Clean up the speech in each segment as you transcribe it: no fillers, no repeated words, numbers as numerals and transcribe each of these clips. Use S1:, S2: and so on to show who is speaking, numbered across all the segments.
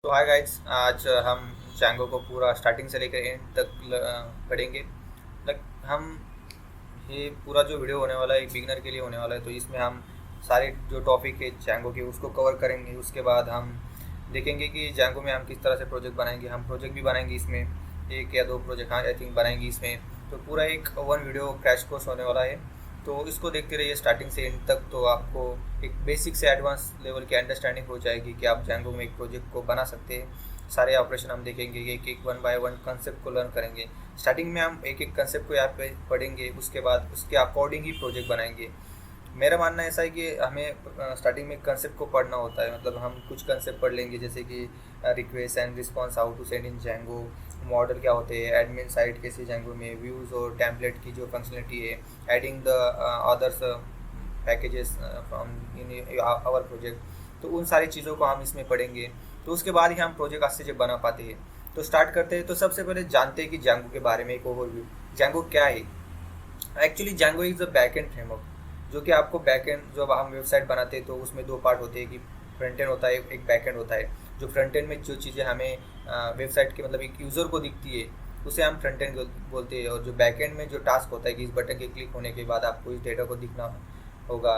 S1: तो hi guys, आज हम जैंगो को पूरा स्टार्टिंग से लेकर एंड तक पढ़ेंगे। लाइक हम ये पूरा जो वीडियो होने वाला है एक बिगनर के लिए होने वाला है, तो इसमें हम सारे जो टॉपिक है जैंगो के उसको कवर करेंगे। उसके बाद हम देखेंगे कि जैंगो में हम किस तरह से प्रोजेक्ट बनाएंगे। हम प्रोजेक्ट भी बनाएंगे इसमें, एक या दो प्रोजेक्ट हाँ आई थिंक बनाएंगे इसमें। तो पूरा एक वन वीडियो क्रैश कोर्स होने वाला है। तो इसको देखते रहिए स्टार्टिंग से एंड तक, तो आपको एक बेसिक से एडवांस लेवल की अंडरस्टैंडिंग हो जाएगी कि आप जैंगो में एक प्रोजेक्ट को बना सकते हैं। सारे ऑपरेशन हम देखेंगे, एक एक वन बाय वन कंसेप्ट को लर्न करेंगे। स्टार्टिंग में हम एक एक कंसेप्ट को यहाँ पे पढ़ेंगे, उसके बाद उसके अकॉर्डिंग ही प्रोजेक्ट बनाएंगे। मेरा मानना ऐसा है कि हमें स्टार्टिंग में कंसेप्ट को पढ़ना होता है। मतलब हम कुछ कंसेप्ट पढ़ लेंगे, जैसे कि request and response, how to send in Django, model क्या होते हैं, एडमिन साइट कैसे जैंगो में, व्यूज़ और टेम्पलेट की जो फंक्शनलिटी है, adding the others packages from in our project. तो उन सारी चीज़ों को हम इसमें पढ़ेंगे। तो उसके बाद ही हम प्रोजेक्ट अच्छे से बना पाते हैं। तो स्टार्ट करते हैं। तो सबसे पहले जानते हैं कि जैंगो के बारे में एक ओवरव्यू। जैंगो क्या है? Actually Django is a back and framework, जो कि आपको बैक एंड, जब हम वेबसाइट बनाते हैं तो उसमें दो पार्ट होते हैं कि फ्रंट एंड होता है, एक बैक एंड होता है। जो फ्रंट एंड में जो चीज़ें हमें वेबसाइट के मतलब एक यूज़र को दिखती है उसे हम फ्रंट एंड बोलते हैं। और जो बैक एंड में जो टास्क होता है कि इस बटन के क्लिक होने के बाद आपको इस डेटा को दिखना होगा।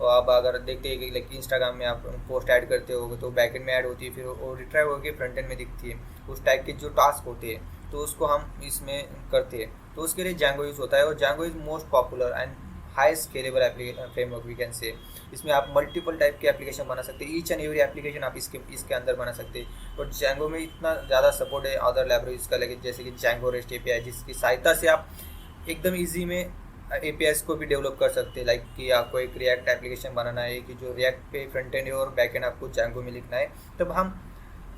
S1: और आप अगर देखते हैं कि लाइक इंस्टाग्राम में आप पोस्ट ऐड करते हो तो बैक एंड में ऐड होती है, फिर वो रिट्राइव होकर फ्रंट एंड में दिखती है। उस टाइप के जो टास्क होते हैं तो उसको हम इसमें करते हैं। तो उसके लिए जैंगो यूज़ होता है। और Django is most popular and high scalable framework we can say. इसमें आप मल्टीपल टाइप के एप्लीकेशन बना सकते हैं। ईच एंड एवरी एप्लीकेशन आप इसके अंदर बना सकते हैं। और जैंगो में इतना ज़्यादा सपोर्ट है अदर लाइब्रेरीज का, लेकिन जैसे कि जैंगो रेस्ट एपीआई, जिसकी सहायता से आप एकदम ईजी में एपीआईज को भी डेवलप कर सकते हैं। लाइक कि आपको एक रिएक्ट एप्लीकेशन बनाना है कि जो रिएक्ट पे फ्रंट एंड है और बैक एंड आपको जैंगो में लिखना है, तब हम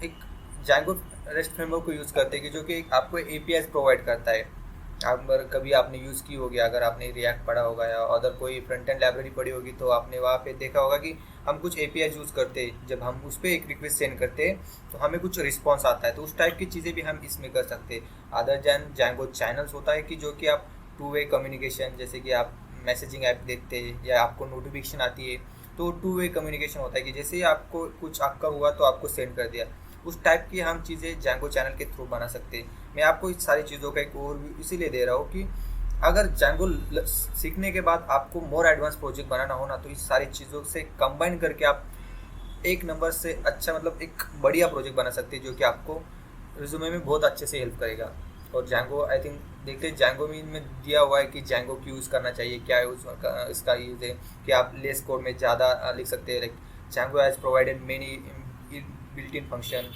S1: एक जैंगो रेस्ट फ्रेमवर्क को यूज़ करते हैं कि जो कि आपको एपीआईज प्रोवाइड करता है। अगर कभी आपने यूज़ की होगी, अगर आपने रिएक्ट पढ़ा होगा या अदर कोई फ्रंट एंड लाइब्रेरी पढ़ी होगी, तो आपने वहाँ पे देखा होगा कि हम कुछ एपीआई यूज़ करते हैं। जब हम उस पर एक रिक्वेस्ट सेंड करते हैं तो हमें कुछ रिस्पॉन्स आता है। तो उस टाइप की चीज़ें भी हम इसमें कर सकते हैं। अदर जैन जैंगो चैनल्स होता है कि जो कि आप टू वे कम्युनिकेशन, जैसे कि आप मैसेजिंग ऐप देखते हैं या आपको नोटिफिकेशन आती है, तो टू वे कम्युनिकेशन होता है कि जैसे ही आपको कुछ आपका हुआ तो आपको सेंड कर दिया। उस टाइप की हम चीज़ें जैंगो चैनल के थ्रू बना सकते हैं। मैं आपको इस सारी चीज़ों का एक ओवरव्यू इसीलिए दे रहा हूँ कि अगर जैंगो सीखने के बाद आपको मोर एडवांस प्रोजेक्ट बनाना हो ना, तो इस सारी चीज़ों से कंबाइन करके आप एक नंबर से अच्छा मतलब एक बढ़िया प्रोजेक्ट बना सकते हैं, जो कि आपको रिज्यूमे में बहुत अच्छे से हेल्प करेगा। और जैंगो आई थिंक देखते हैं जैंगो में दिया हुआ है कि जैंगो क्यों यूज़ करना चाहिए, क्या यूज़ इसका यूज़ है कि आप लेस कोड में ज़्यादा लिख सकते हैं। Like Django has provided many built in function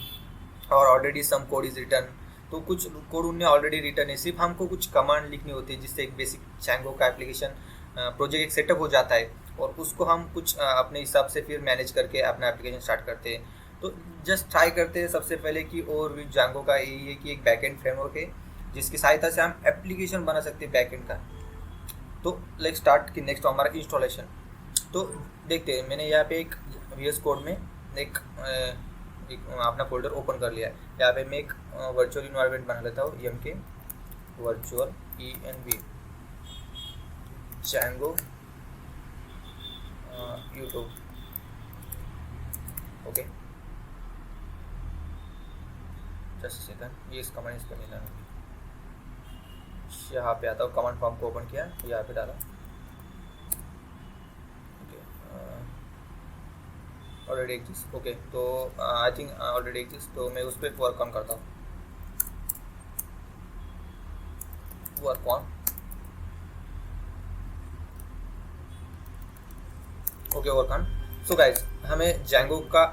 S1: और already some code is written. तो कुछ कोड उनने ऑलरेडी रिटर्न है, सिर्फ हमको कुछ कमांड लिखनी होती है, जिससे एक बेसिक जैंगो का एप्लीकेशन प्रोजेक्ट एक सेटअप हो जाता है। और उसको हम कुछ अपने हिसाब से फिर मैनेज करके अपना एप्लीकेशन स्टार्ट करते हैं। तो जस्ट ट्राई करते हैं सबसे पहले कि और भी जैंगो का यही है कि एक बैकएंड फ्रेमवर्क है जिसकी सहायता से हम एप्लीकेशन बना सकते हैं बैकएंड का। तो लेट्स स्टार्ट कि नेक्स्ट हमारा इंस्टॉलेशन। तो देखते हैं, मैंने यहाँ पे एक वीएस कोड में एक अपना फोल्डर ओपन कर लिया है। यहाँ पे मैं एक वर्चुअल इन्वायरमेंट बना लेता हूँ, एम के virtual ENV Django YouTube. Okay, just second, ये इस कमांड इसको नहीं लाना। यहाँ पे आता हूँ, कमांड फॉर्म को ओपन किया, यहाँ पे डाला। Okay, already exist. ओके, तो आई थिंक ऑलरेडी एग्जिस्ट, तो मैं उस पर वर्क ऑन करता हूँ। Work on. Okay, work on. So guys, हमें जैंगो का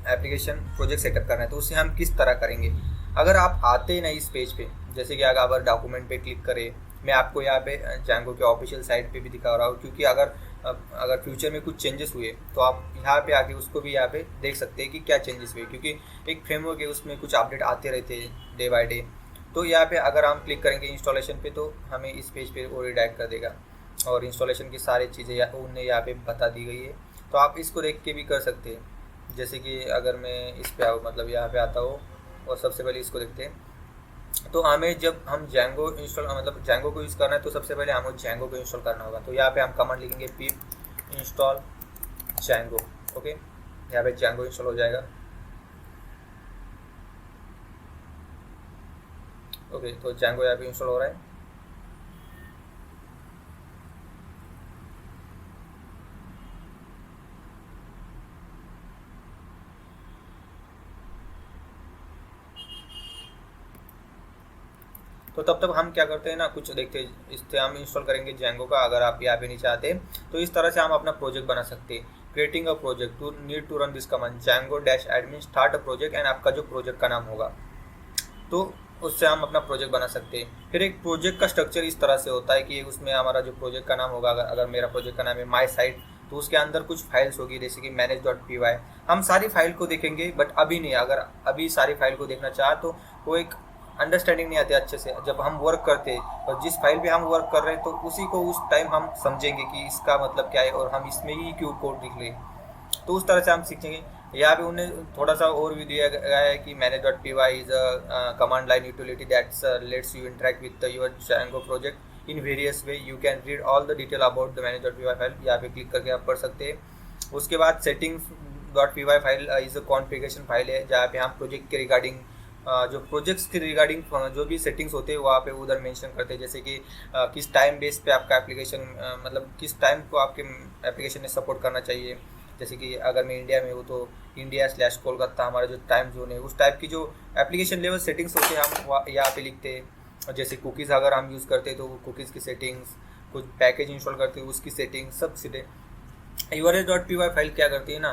S1: एप्लीकेशन प्रोजेक्ट सेटअप करना है, तो उसे हम किस तरह करेंगे? अगर आप आते ना इस पेज पे, जैसे कि अगर डॉक्यूमेंट पे क्लिक करें, मैं आपको यहाँ पे जैंगो के ऑफिशियल साइट पे भी दिखा रहा हूँ, क्योंकि अगर फ्यूचर में कुछ चेंजेस हुए तो आप यहाँ पे आके उसको भी यहाँ पे देख सकते हैं कि क्या चेंजेस हुए, क्योंकि एक फ्रेमवर्क है, उसमें कुछ अपडेट आते रहते हैं डे बाय डे। तो यहाँ पे अगर हम क्लिक करेंगे इंस्टॉलेशन पे, तो हमें इस पेज पे वो रिडायरेक्ट कर देगा और इंस्टॉलेशन की सारी चीज़ें उनने यहाँ पे बता दी गई है। तो आप इसको देख के भी कर सकते हैं। जैसे कि अगर मैं इस पे आऊँ, मतलब यहाँ पे आता हूँ और सबसे पहले इसको देखते हैं। तो हमें जब हम जैंगो इंस्टॉल मतलब जैंगो को यूज़ करना है, तो सबसे पहले हमें जैंगो को इंस्टॉल करना होगा। तो यहाँ पे हम कमांड लिखेंगे pip install जैंगो। ओके, यहाँ पे जैंगो इंस्टॉल हो जाएगा। ओके, तो जैंगो यहाँ पे इंस्टॉल हो रहा है। तो तब तक हम क्या करते हैं ना, कुछ देखते हैं, इससे हम इंस्टॉल करेंगे जैंगो का। अगर आप यहाँ पे नहीं चाहते तो इस तरह से हम अपना प्रोजेक्ट बना सकते हैं। Creating a project to need to run this command Django dash admin start a project, and आपका जो प्रोजेक्ट का नाम होगा तो उससे हम अपना प्रोजेक्ट बना सकते हैं। फिर एक प्रोजेक्ट का स्ट्रक्चर इस तरह से होता है कि उसमें हमारा जो प्रोजेक्ट का नाम होगा, अगर मेरा प्रोजेक्ट का नाम है माई साइट, तो उसके अंदर कुछ फाइल्स होगी जैसे कि manage.py। हम सारी फाइल को देखेंगे बट अभी नहीं। अगर अभी सारी फाइल को देखना चाह तो वो एक अंडरस्टैंडिंग नहीं आती अच्छे से। जब हम वर्क करते हैं और जिस फाइल पे हम वर्क कर रहे हैं तो उसी को उस टाइम हम समझेंगे कि इसका मतलब क्या है और हम इसमें ही क्यों कोड लिख लें, तो उस तरह से हम सीखेंगे। यहाँ पे उन्हें थोड़ा सा और भी दिया गया है कि manage.py is a command line utility that's let's you interact with your Django project in various way. You can read all the detail about the manage.py file. यहाँ पे क्लिक करके आप पढ़ सकते हैं। उसके बाद settings.py file is a configuration file है, जहाँ पे हम प्रोजेक्ट के रिगार्डिंग जो प्रोजेक्ट्स के रिगार्डिंग जो भी सेटिंग्स होते हैं वहाँ पे उधर मेंशन करते हैं, जैसे कि किस टाइम बेस पे आपका एप्लीकेशन मतलब किस टाइम को आपके एप्लीकेशन ने सपोर्ट करना चाहिए। जैसे कि अगर मैं इंडिया में हूँ तो India/कोलकाता हमारा जो टाइम जोन है उस टाइप की जो एप्लीकेशन लेवल सेटिंग्स होते हैं हम यहाँ पे लिखते हैं। और जैसे कुकीज़ अगर हम यूज़ करते हैं तो कुकीज़ की सेटिंग्स, कुछ पैकेज इंस्टॉल करते हैं उसकी सेटिंग्स सब सीधे। url.py फाइल क्या करती है ना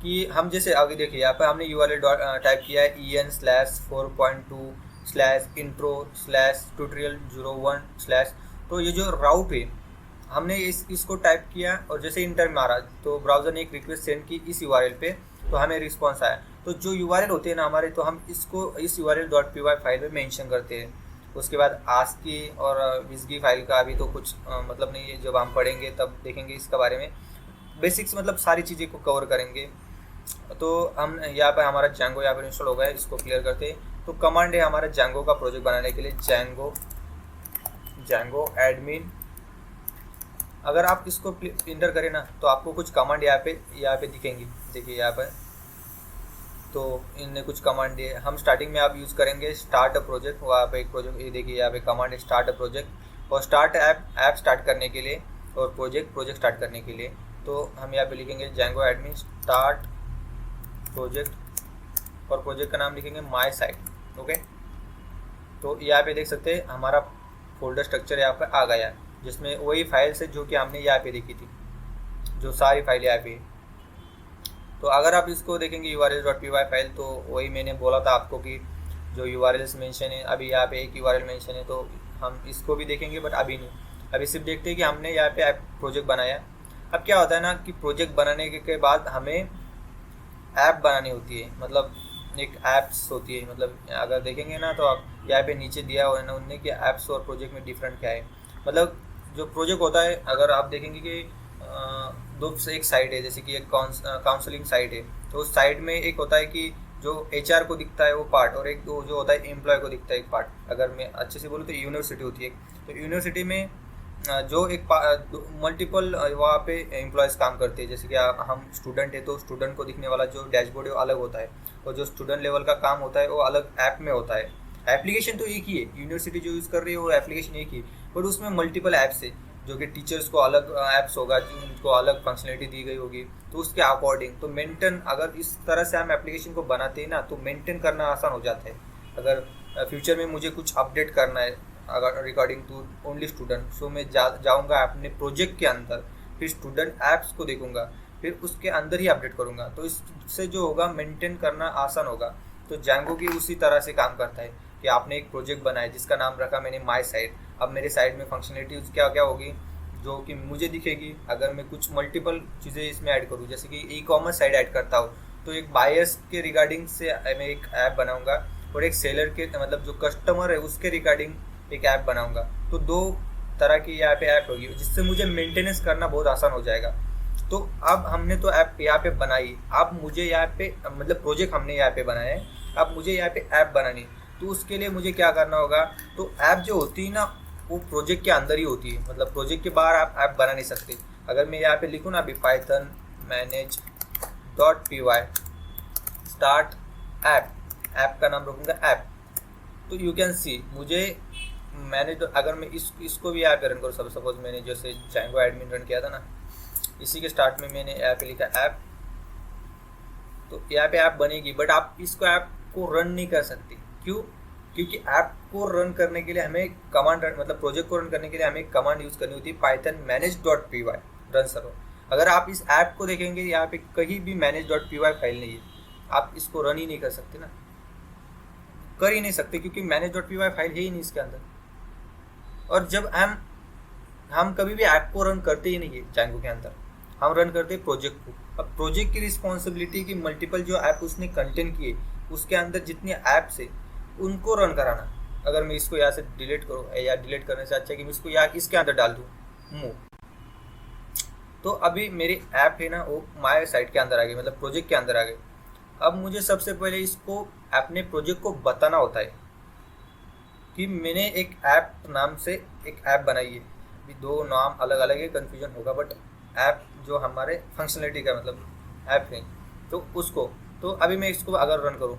S1: कि हम जैसे आगे देखिए यहाँ पर हमने URL टाइप किया है en/4.2/intro/tutorial01/। तो ये जो राउट है हमने इसको टाइप किया और जैसे इंटर मारा तो ब्राउज़र ने एक रिक्वेस्ट सेंड की इस URL पे, तो हमें रिस्पॉन्स आया। तो जो URL होते हैं ना हमारे, तो हम इसको इस url.py फाइल में मेंशन करते हैं। उसके बाद आस्की और विजगी फाइल का अभी तो कुछ मतलब नहीं है, जब हम पढ़ेंगे तब देखेंगे इसका बारे में। बेसिक्स मतलब सारी चीज़ें को कवर करेंगे। तो हम यहाँ पर हमारा जैंगो यहाँ पर इंस्टॉल हो गया है, इसको क्लियर करते हैं। तो कमांड है हमारा जैंगो का प्रोजेक्ट बनाने के लिए जैंगो एडमिन। अगर आप इसको इंटर करें ना तो आपको कुछ कमांड यहाँ पे दिखेंगी। देखिए यहाँ पर तो इनने कुछ कमांड दिए। हम स्टार्टिंग में आप यूज़ करेंगे स्टार्ट अ प्रोजेक्ट। वहाँ पे एक प्रोजेक्ट, ये देखिए यहाँ पे कमांड है स्टार्ट अ प्रोजेक्ट, और स्टार्ट ऐप स्टार्ट करने के लिए, और प्रोजेक्ट स्टार्ट करने के लिए। तो हम यहाँ पे लिखेंगे जैंगो एडमिन स्टार्ट प्रोजेक्ट, और प्रोजेक्ट का नाम लिखेंगे माई साइट। ओके, तो यहाँ पे देख सकते हैं हमारा फोल्डर स्ट्रक्चर यहाँ पर आ गया है, जिसमें वही फाइल्स है जो कि हमने यहाँ पे देखी थी, जो सारी फाइल यहाँ पे। तो अगर आप इसको देखेंगे url.py फाइल, तो वही मैंने बोला था आपको कि जो URLs मेंशन है, अभी यहाँ पे एक URL मेंशन है, तो हम इसको भी देखेंगे बट अभी नहीं। अभी सिर्फ देखते हैं कि हमने यहाँ पे ऐप प्रोजेक्ट बनाया। अब क्या होता है ना कि प्रोजेक्ट बनाने के बाद हमें ऐप बनानी होती है, मतलब एक ऐप्स होती है। मतलब अगर देखेंगे ना तो आप यहाँ पे नीचे दिया हुआ है ना उनने कि ऐप्स और प्रोजेक्ट में डिफरेंट क्या है। मतलब जो प्रोजेक्ट होता है, अगर आप देखेंगे कि दो से एक साइट है, जैसे कि एक काउंसलिंग साइट है, तो उस साइट में एक होता है कि जो HR को दिखता है वो पार्ट, और एक जो होता है एम्प्लॉय को दिखता है एक पार्ट। अगर मैं अच्छे से बोलूँ तो यूनिवर्सिटी होती है। तो यूनिवर्सिटी में जो एक मल्टीपल वहाँ पे एम्प्लॉयज़ काम करते हैं। जैसे कि हम स्टूडेंट है तो स्टूडेंट को दिखने वाला जो डैशबोर्ड है वो अलग होता है, और जो स्टूडेंट लेवल का काम होता है वो अलग ऐप में होता है। एप्लीकेशन तो एक ही है, यूनिवर्सिटी जो यूज़ कर रही है वो एप्लीकेशन एक ही, बट उसमें मल्टीपल ऐप्स है। जो कि टीचर्स को अलग ऐप्स होगा, उनको अलग फंक्शनलिटी दी गई होगी, तो उसके अकॉर्डिंग तो मेंटेन, अगर इस तरह से हम एप्लीकेशन को बनाते हैं ना तो मेंटेन करना आसान हो जाता है। अगर फ्यूचर में मुझे कुछ अपडेट करना है अगर रिगार्डिंग टू ओनली स्टूडेंट, सो मैं जाऊँगा अपने प्रोजेक्ट के अंदर, फिर स्टूडेंट ऐप्स को देखूँगा, फिर उसके अंदर ही अपडेट करूँगा, तो इससे जो होगा मेंटेन करना आसान होगा। तो जैंगो की उसी तरह से काम करता है कि आपने एक प्रोजेक्ट बनाया जिसका नाम रखा मैंने माई साइट। अब मेरे साइट में फंक्शनलिटीज क्या क्या होगी जो कि मुझे दिखेगी अगर मैं कुछ मल्टीपल चीज़ें इसमें ऐड करूँ। जैसे कि ई-कॉमर्स साइट ऐड करता हूँ तो एक बायर्स के रिगार्डिंग से मैं एक ऐप बनाऊँगा, और एक सेलर के मतलब जो कस्टमर है उसके रिगार्डिंग एक ऐप बनाऊँगा। तो दो तरह की यहाँ पे ऐप होगी जिससे मुझे मेंटेनेंस करना बहुत आसान हो जाएगा। तो अब हमने तो ऐप यहाँ पे बनाई, अब मुझे यहाँ पे मतलब प्रोजेक्ट हमने यहाँ पे बनाया है, अब मुझे यहाँ पे ऐप बनानी। तो उसके लिए मुझे क्या करना होगा, तो ऐप जो होती है ना वो प्रोजेक्ट के अंदर ही होती है, मतलब प्रोजेक्ट के बाहर आप ऐप बना नहीं सकते। अगर मैं यहाँ पे लिखूँ ना अभी पाइथन manage.py स्टार्ट ऐप का नाम रखूँगा ऐप, तो यू कैन सी मुझे मैंने तो अगर मैं इसको भी यहाँ पे रन करूँ, सपोज मैंने जैसे Django एडमिन रन किया था ना, इसी के स्टार्ट में मैंने यहाँ पे लिखा ऐप, तो यहाँ पे ऐप बनेगी, बट आप इसको ऐप को रन नहीं कर सकते। क्यों? क्योंकि ऐप को रन करने के लिए हमें कमांड, मतलब प्रोजेक्ट को रन करने के लिए हमें कमांड यूज़ करनी होती है python manage.py रन सर्वर। अगर आप इस ऐप को देखेंगे यहाँ पे कहीं भी manage.py फाइल नहीं है, आप इसको रन ही नहीं कर सकते ना, कर ही नहीं सकते, क्योंकि manage.py फाइल है ही नहीं इसके अंदर। और जब हम कभी भी ऐप को रन करते ही नहीं है Django के अंदर, हम रन करते हैं प्रोजेक्ट को। अब प्रोजेक्ट की रिस्पॉन्सिबिलिटी की मल्टीपल जो ऐप उसने कंटेंट किए, उसके अंदर जितने ऐप्स है उनको रन कराना। अगर मैं इसको यहाँ से डिलीट करूँ, या डिलीट करने से अच्छा कि मैं इसको यहाँ इसके अंदर डाल दूँ मूव, तो अभी मेरी ऐप है ना वो माय साइट के अंदर आ गई, मतलब प्रोजेक्ट के अंदर आ गई। अब मुझे सबसे पहले इसको अपने प्रोजेक्ट को बताना होता है कि मैंने एक ऐप नाम से एक ऐप बनाई है। अभी दो नाम अलग अलग है, कन्फ्यूजन होगा, बट ऐप जो हमारे फंक्शनलिटी का मतलब ऐप है, तो उसको, तो अभी मैं इसको अगर रन करूँ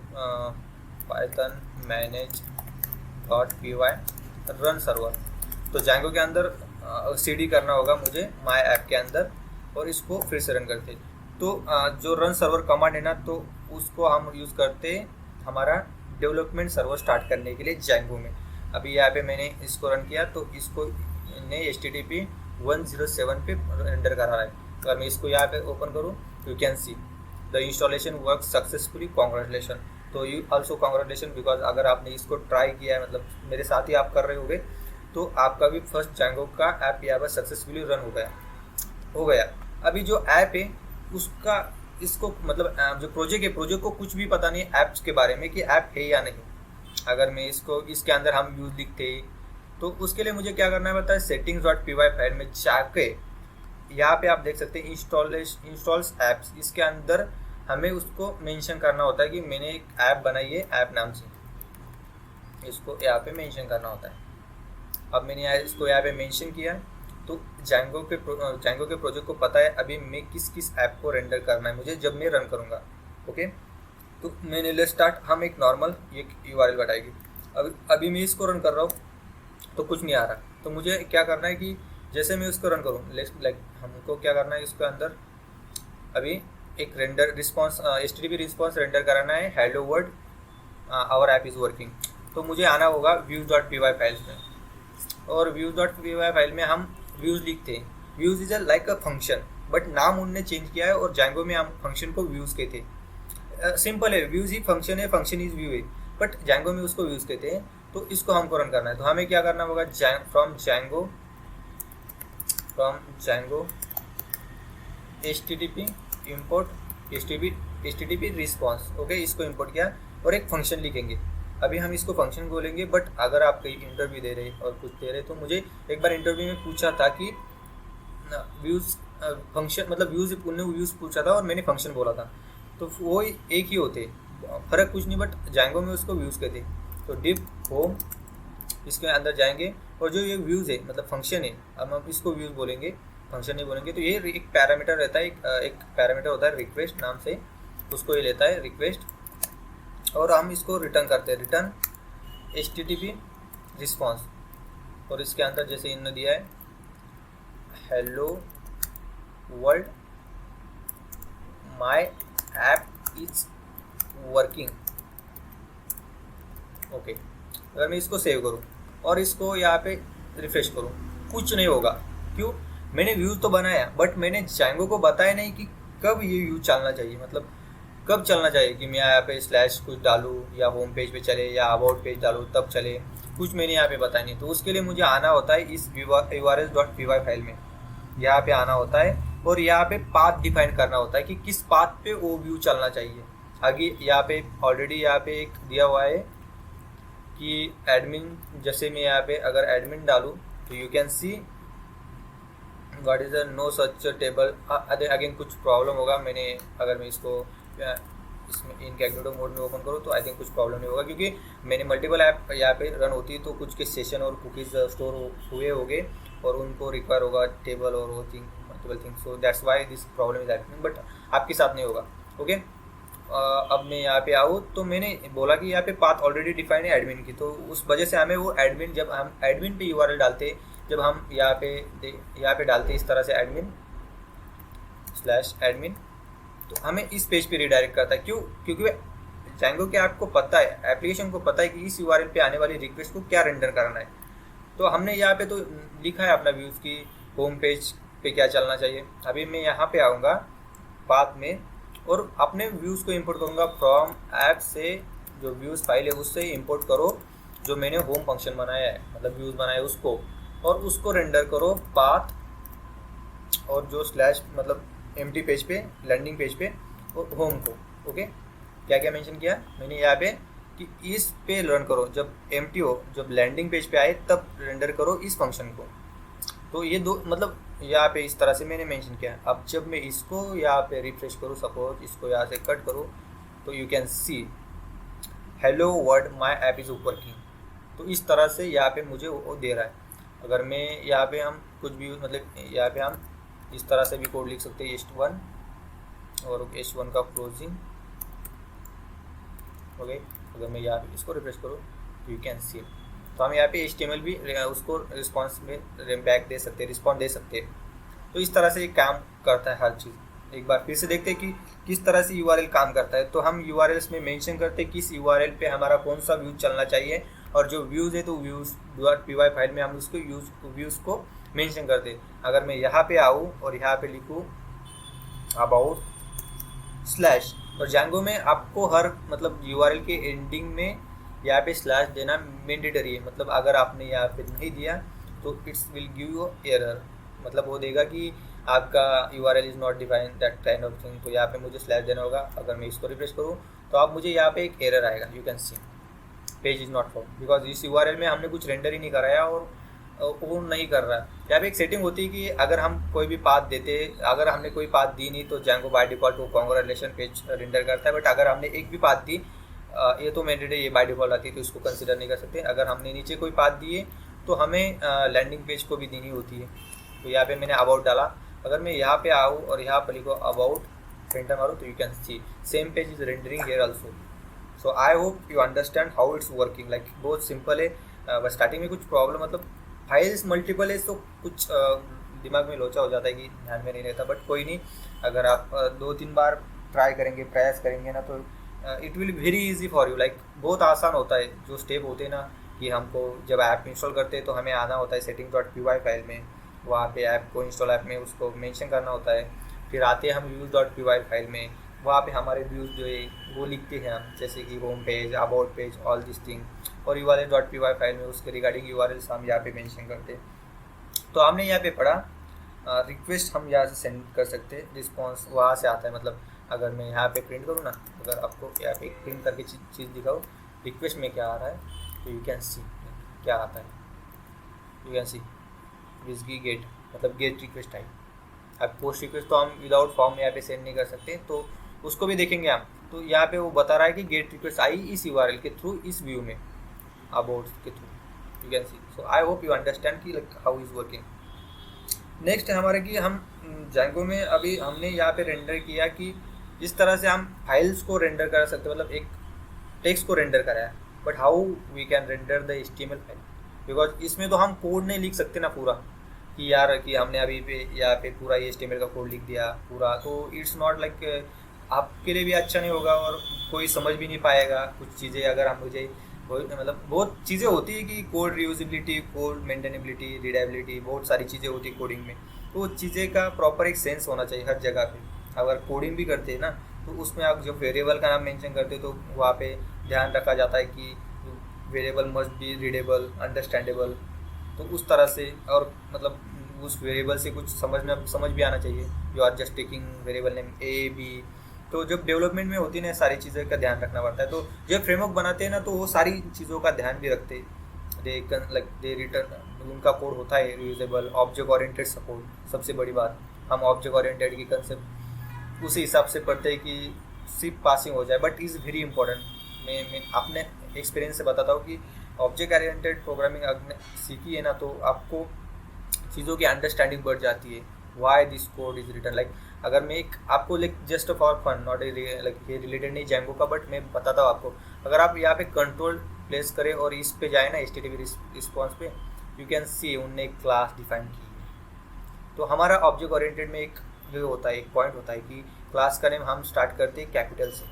S1: python manage.py रन सर्वर, तो Django के अंदर cd करना होगा मुझे माय ऐप के अंदर, और इसको फिर से रन करते। तो जो रन सर्वर कमांड है ना, तो उसको हम यूज़ करते हमारा डेवलपमेंट सर्वर स्टार्ट करने के लिए Django में। अभी यहाँ पे मैंने इसको रन किया, तो इसको ने HTTP 107 पे रेंडर करा है। अगर मैं इसको यहाँ पे ओपन करूँ, you can see the installation work successfully, congratulation. तो यू ऑल्सो कॉन्ग्रेचुलेशन, बिकॉज अगर आपने इसको ट्राई किया है, मतलब मेरे साथ ही आप कर रहे होगे, तो आपका भी फर्स्ट Django का ऐप यहाँ पर सक्सेसफुली रन हो गया। अभी जो ऐप है उसका, इसको मतलब जो प्रोजेक्ट है, प्रोजेक्ट को कुछ भी पता नहीं ऐप्स के बारे में कि ऐप है या नहीं। अगर मैं इसको इसके अंदर हम यूज लिखते, तो उसके लिए मुझे क्या करना है पता है, settings.py फाइल में जाके यहाँ पे आप देख सकते हैं इंस्टॉल्स ऐप्स, इसके अंदर हमें उसको मेंशन करना होता है कि मैंने एक ऐप बनाई है ऐप नाम से, इसको यहाँ पे मेंशन करना होता है। अब मैंने इसको यहाँ पे मेंशन किया, तो Django के प्रोजेक्ट को पता है अभी मैं किस ऐप को रेंडर करना है मुझे जब मैं रन करूँगा। ओके, तो मैंने लेट्स स्टार्ट, हम एक नॉर्मल एक URL बताएगी। अभी मैं इसको रन कर रहा हूँ तो कुछ नहीं आ रहा, तो मुझे क्या करना है कि जैसे मैं उसको रन करूँ, लाइक हमको क्या करना है, इसके अंदर अभी एक render response HTTP response render कराना है, hello world our app is working. तो मुझे आना होगा views.py फाइल्स में, और views.py फाइल में हम व्यूज़ लिखते हैं। Views is like a function, but नाम उनने चेंज किया है, और Django में हम फंक्शन को व्यूज़ कहते हैं। सिंपल है, व्यूज़ ही फंक्शन है, फंक्शन इज व्यू है, बट Django में उसको व्यूज़ कहते हैं। तो इसको हमको रन करना है, तो हमें क्या करना होगा, from Django HTTP import HTTP response. Okay, इसको इंपोर्ट किया और एक फंक्शन लिखेंगे। अभी हम इसको फंक्शन बोलेंगे, बट अगर आप कहीं इंटरव्यू दे रहे और कुछ दे रहे, तो मुझे एक बार इंटरव्यू में पूछा था कि व्यूज़ फंक्शन मतलब व्यूज़, उन्होंने व्यूज़ पूछा था और मैंने फंक्शन बोला था, तो वो एक ही होते, फ़र्क कुछ नहीं, बट Django में उसको व्यूज़ कहते। तो div होम, इसके अंदर जाएंगे, और जो ये व्यूज़ है मतलब फंक्शन है, अब हम इसको व्यूज़ बोलेंगे, फंक्शन नहीं बोलेंगे। तो ये एक पैरामीटर रहता है, एक पैरामीटर होता है रिक्वेस्ट नाम से, उसको ये लेता है रिक्वेस्ट, और हम इसको रिटर्न करते हैं, रिटर्न HTTP रिस्पॉन्स। और इसके अंदर जैसे इन्होंने दिया है hello world my app is working. Okay, अगर मैं इसको सेव करूँ और इसको यहाँ पे रिफ्रेश करूँ, कुछ नहीं होगा। क्यों? मैंने व्यू तो बनाया, बट मैंने Django को बताया नहीं कि कब ये व्यू चलना चाहिए, मतलब कब चलना चाहिए कि मैं यहाँ पे स्लैश कुछ डालूँ, या होम पेज पे चले, या अबाउट पेज डालूँ तब चले, कुछ मैंने यहाँ पे बताया नहीं। तो उसके लिए मुझे आना होता है इस urls.py फाइल में, यहाँ पे आना होता है, और यहाँ पे पाथ डिफाइन करना होता है कि किस पाथ पे वो व्यू चलना चाहिए। आगे यहाँ पे ऑलरेडी यहाँ पे एक दिया हुआ है कि एडमिन, जैसे मैं यहाँ पे अगर एडमिन डालूँ, तो you can see what is the no such table. Again कुछ प्रॉब्लम होगा, मैंने अगर मैं इसको इसमें इनकैग्निटो मोड में ओपन करूँ, तो आई थिंक कुछ प्रॉब्लम नहीं होगा, क्योंकि मैंने मल्टीपल ऐप यहाँ पे रन होती है, तो कुछ के सेशन और कुकीज़ स्टोर हुए होंगे, और उनको रिक्वायर होगा टेबल और वो thing multiple thing, so that's why this problem is happening, but आपके साथ नहीं होगा। ओके, अब मैं यहाँ पे आऊँ तो मैंने बोला कि यहाँ पे पाथ ऑलरेडी डिफाइन है एडमिन की, तो उस वजह से हमें वो एडमिन, जब हम एडमिन पे यूआरएल डालते, जब हम यहाँ पे डालते इस तरह से एडमिन/एडमिन, तो हमें इस पेज पे रिडायरेक्ट करता है। क्यों? क्योंकि जैंगो के आपको पता है, एप्लीकेशन को पता है कि इस यूआरएल पे आने वाली रिक्वेस्ट को क्या रेंडर करना है। तो हमने यहाँ पे तो लिखा है अपना व्यूज़ की होम पेज पे क्या चलना चाहिए। अभी मैं यहाँ पे आऊँगा पाथ में और अपने व्यूज़ को इंपोर्ट करूँगा फ्रॉम ऐप से, जो व्यूज़ फाइल है उससे इंपोर्ट करो जो मैंने होम फंक्शन बनाया है, मतलब व्यूज़ बनाया है उसको, और उसको रेंडर करो पाथ और जो स्लैश मतलब एम्प्टी पेज पे, लैंडिंग पेज पे और होम को। ओके, क्या क्या मेंशन किया मैंने यहाँ पे कि इस पे रन करो, जब एम्प्टी हो, जब लैंडिंग पेज पे आए तब रेंडर करो इस फंक्शन को। तो ये दो मतलब यहाँ पे इस तरह से मैंने मेंशन किया। अब जब मैं इसको यहाँ पे रिफ्रेश करूँ, सपोज इसको यहाँ से कट करूँ, तो you can see hello world my app is working. तो इस तरह से यहाँ पे मुझे वो दे रहा है। अगर मैं यहाँ पे हम कुछ भी मतलब यहाँ पे हम इस तरह से भी कोड लिख सकते हैं, H1 और H1 का क्लोजिंग। ओके, अगर मैं यहाँ पे इसको रिफ्रेश करूँ तो यू कैन सी, तो हम यहाँ पे HTML भी उसको रिस्पॉन्स में बैक दे सकते हैं, रिस्पॉन्ड दे सकते हैं। तो इस तरह से ये काम करता है हर चीज़। एक बार फिर से देखते हैं कि किस तरह से URL काम करता है। तो हम URLs में मेंशन करते हैं किस URL पे हमारा कौन सा व्यूज़ चलना चाहिए, और जो व्यूज़ है तो व्यूज़.py फाइल में हम उसको व्यूज़ को मेंशन करते हैं। अगर मैं यहाँ पे आऊँ और यहाँ पे लिखूँ अबाउट स्लैश, और जैंगो में आपको हर मतलब URL के एंडिंग में यहाँ पे स्लैश देना मैंडेटरी है। मतलब अगर आपने यहाँ पे नहीं दिया तो it's will give you error, मतलब वो देगा कि आपका URL is not define that kind of thing. तो यहाँ पे मुझे स्लैश देना होगा। अगर मैं इसको रिफ्रेश करूँ तो आप मुझे यहाँ पे एक एरर आएगा, you can C page is not found, because इस URL में हमने कुछ रेंडर ही नहीं कराया और वो नहीं कर रहा है। यहाँ पे एक सेटिंग होती है कि अगर हम कोई भी पाथ देते, अगर हमने कोई पाथ दी नहीं तो जैंगो बाय डिफ़ॉल्ट वो कांग्रेचुलेशन पेज रेंडर करता है। बट अगर हमने एक भी पाथ दी, ये तो मैंडेटरी, ये बाय डिफ़ॉल्ट आती है तो इसको कंसिडर नहीं कर सकते। अगर हमने नीचे कोई पाथ दिए तो हमें लैंडिंग पेज को भी देनी होती है। तो यहाँ पे मैंने अबाउट डाला। अगर मैं यहाँ पे आऊँ और यहाँ पर लिखो अबाउट एंटर मारूँ तो you can C same page is rendering here also. So I hope you understand how it's working. Like बहुत सिंपल है। बस स्टार्टिंग में कुछ प्रॉब्लम, मतलब फाइल्स मल्टीपल है तो कुछ दिमाग में लोचा हो जाता है कि ध्यान में नहीं रहता। बट कोई नहीं, अगर आप 2-3 बार ट्राई करेंगे, प्रयास करेंगे ना, तो it will very easy for you. Like बहुत आसान होता है। जो स्टेप होते हैं ना कि हमको जब ऐप इंस्टॉल करते हैं तो हमें आना होता है सेटिंग.py फाइल में, वहाँ पे ऐप को इंस्टॉल ऐप में उसको मेंशन करना होता है। फिर आते हैं हम व्यूज़.py फाइल में, वहाँ पे हमारे व्यूज़ जो है वो लिखते हैं हम, जैसे कि home page, about page, all this thing. और URL.py फाइल में उसके रिगार्डिंग URLs हम यहाँ पे मेंशन करते हैं। तो हमने यहाँ पे पढ़ा रिक्वेस्ट हम यहाँ से सेंड कर सकते हैं, रिस्पॉन्स वहाँ से आता है। मतलब अगर मैं यहाँ पे प्रिंट करूँ ना, अगर आपको यहाँ पे प्रिंट करके चीज़ दिखाऊँ रिक्वेस्ट में क्या आ रहा है, तो यू कैन सी क्या आता है। यू कैन सी विजगी गेट, मतलब गेट रिक्वेस्ट टाइप। अब पोस्ट रिक्वेस्ट तो हम विदाउट फॉर्म यहाँ पे सेंड नहीं कर सकते, तो उसको भी देखेंगे हम। तो यहाँ पे वो बता रहा है कि गेट रिक्वेस्ट आई इस URL के थ्रू, इस व्यू में अबाउट के through, you can see. So I hope you understand कि like how is working. Next है हमारे कि हम जैंगो में अभी हमने यहाँ पे रेंडर किया कि जिस तरह से हम फाइल्स को रेंडर कर सकते, मतलब एक टेक्स्ट को रेंडर कराया। But how we can render the HTML file, because इसमें तो हम कोड नहीं लिख सकते ना पूरा, कि यार कि हमने अभी पे यहाँ पे पूरा ये HTML का कोड लिख दिया पूरा, तो इट्स नॉट लाइक आपके लिए भी अच्छा नहीं होगा और कोई समझ भी नहीं पाएगा कुछ चीज़ें। अगर हम मुझे मतलब बहुत चीज़ें होती है कि कोड रियूजिबिलिटी, कोड मेंटेनेबिलिटी, रीडेबिलिटी, बहुत सारी चीज़ें होती है कोडिंग में। तो वो चीज़ें का प्रॉपर एक सेंस होना चाहिए हर जगह पे। अगर कोडिंग भी करते हैं ना तो उसमें आप जब वेरिएबल का नाम मेंशन करते हो तो वहाँ पे ध्यान रखा जाता है कि variable must be readable, understandable. तो उस तरह से, और मतलब उस वेरिएबल से कुछ समझ भी आना चाहिए। You are just taking variable name A B। तो जब डेवलपमेंट में होती है ना, सारी चीज़ों का ध्यान रखना पड़ता है। तो जब फ्रेमवर्क बनाते हैं ना तो वो सारी चीज़ों का ध्यान भी रखते हैं। दे रिटर्न, उनका कोड होता है रीयूजेबल, ऑब्जेक्ट ओरिएंटेड सपोर्ट। सबसे बड़ी बात, हम ऑब्जेक्ट ओरिएंटेड की कंसेप्ट उसी हिसाब से पढ़ते हैं कि सिर्फ पासिंग हो जाए, बट इज़ वेरी इंपॉर्टेंट। मैं अपने एक्सपीरियंस से बताता हूँ कि ऑब्जेक्ट ओरिएंटेड प्रोग्रामिंग आपने सीखी है ना तो आपको चीज़ों की अंडरस्टैंडिंग बढ़ जाती है। Why this code is return, like अगर मैं एक आपको like just for fun, not like ये रिलेटेड नहीं जैंगो का, बट मैं बताता हूँ आपको। अगर आप यहाँ पे कंट्रोल प्लेस करें और इस पे जाए ना HTTP रिस्पॉन्स पे, यू कैन सी उनने एक क्लास डिफाइन की है। तो हमारा ऑब्जेक्ट ओरिएंटेड में एक ये होता है, एक पॉइंट होता है कि क्लास का नेम हम स्टार्ट करते हैं कैपिटल से,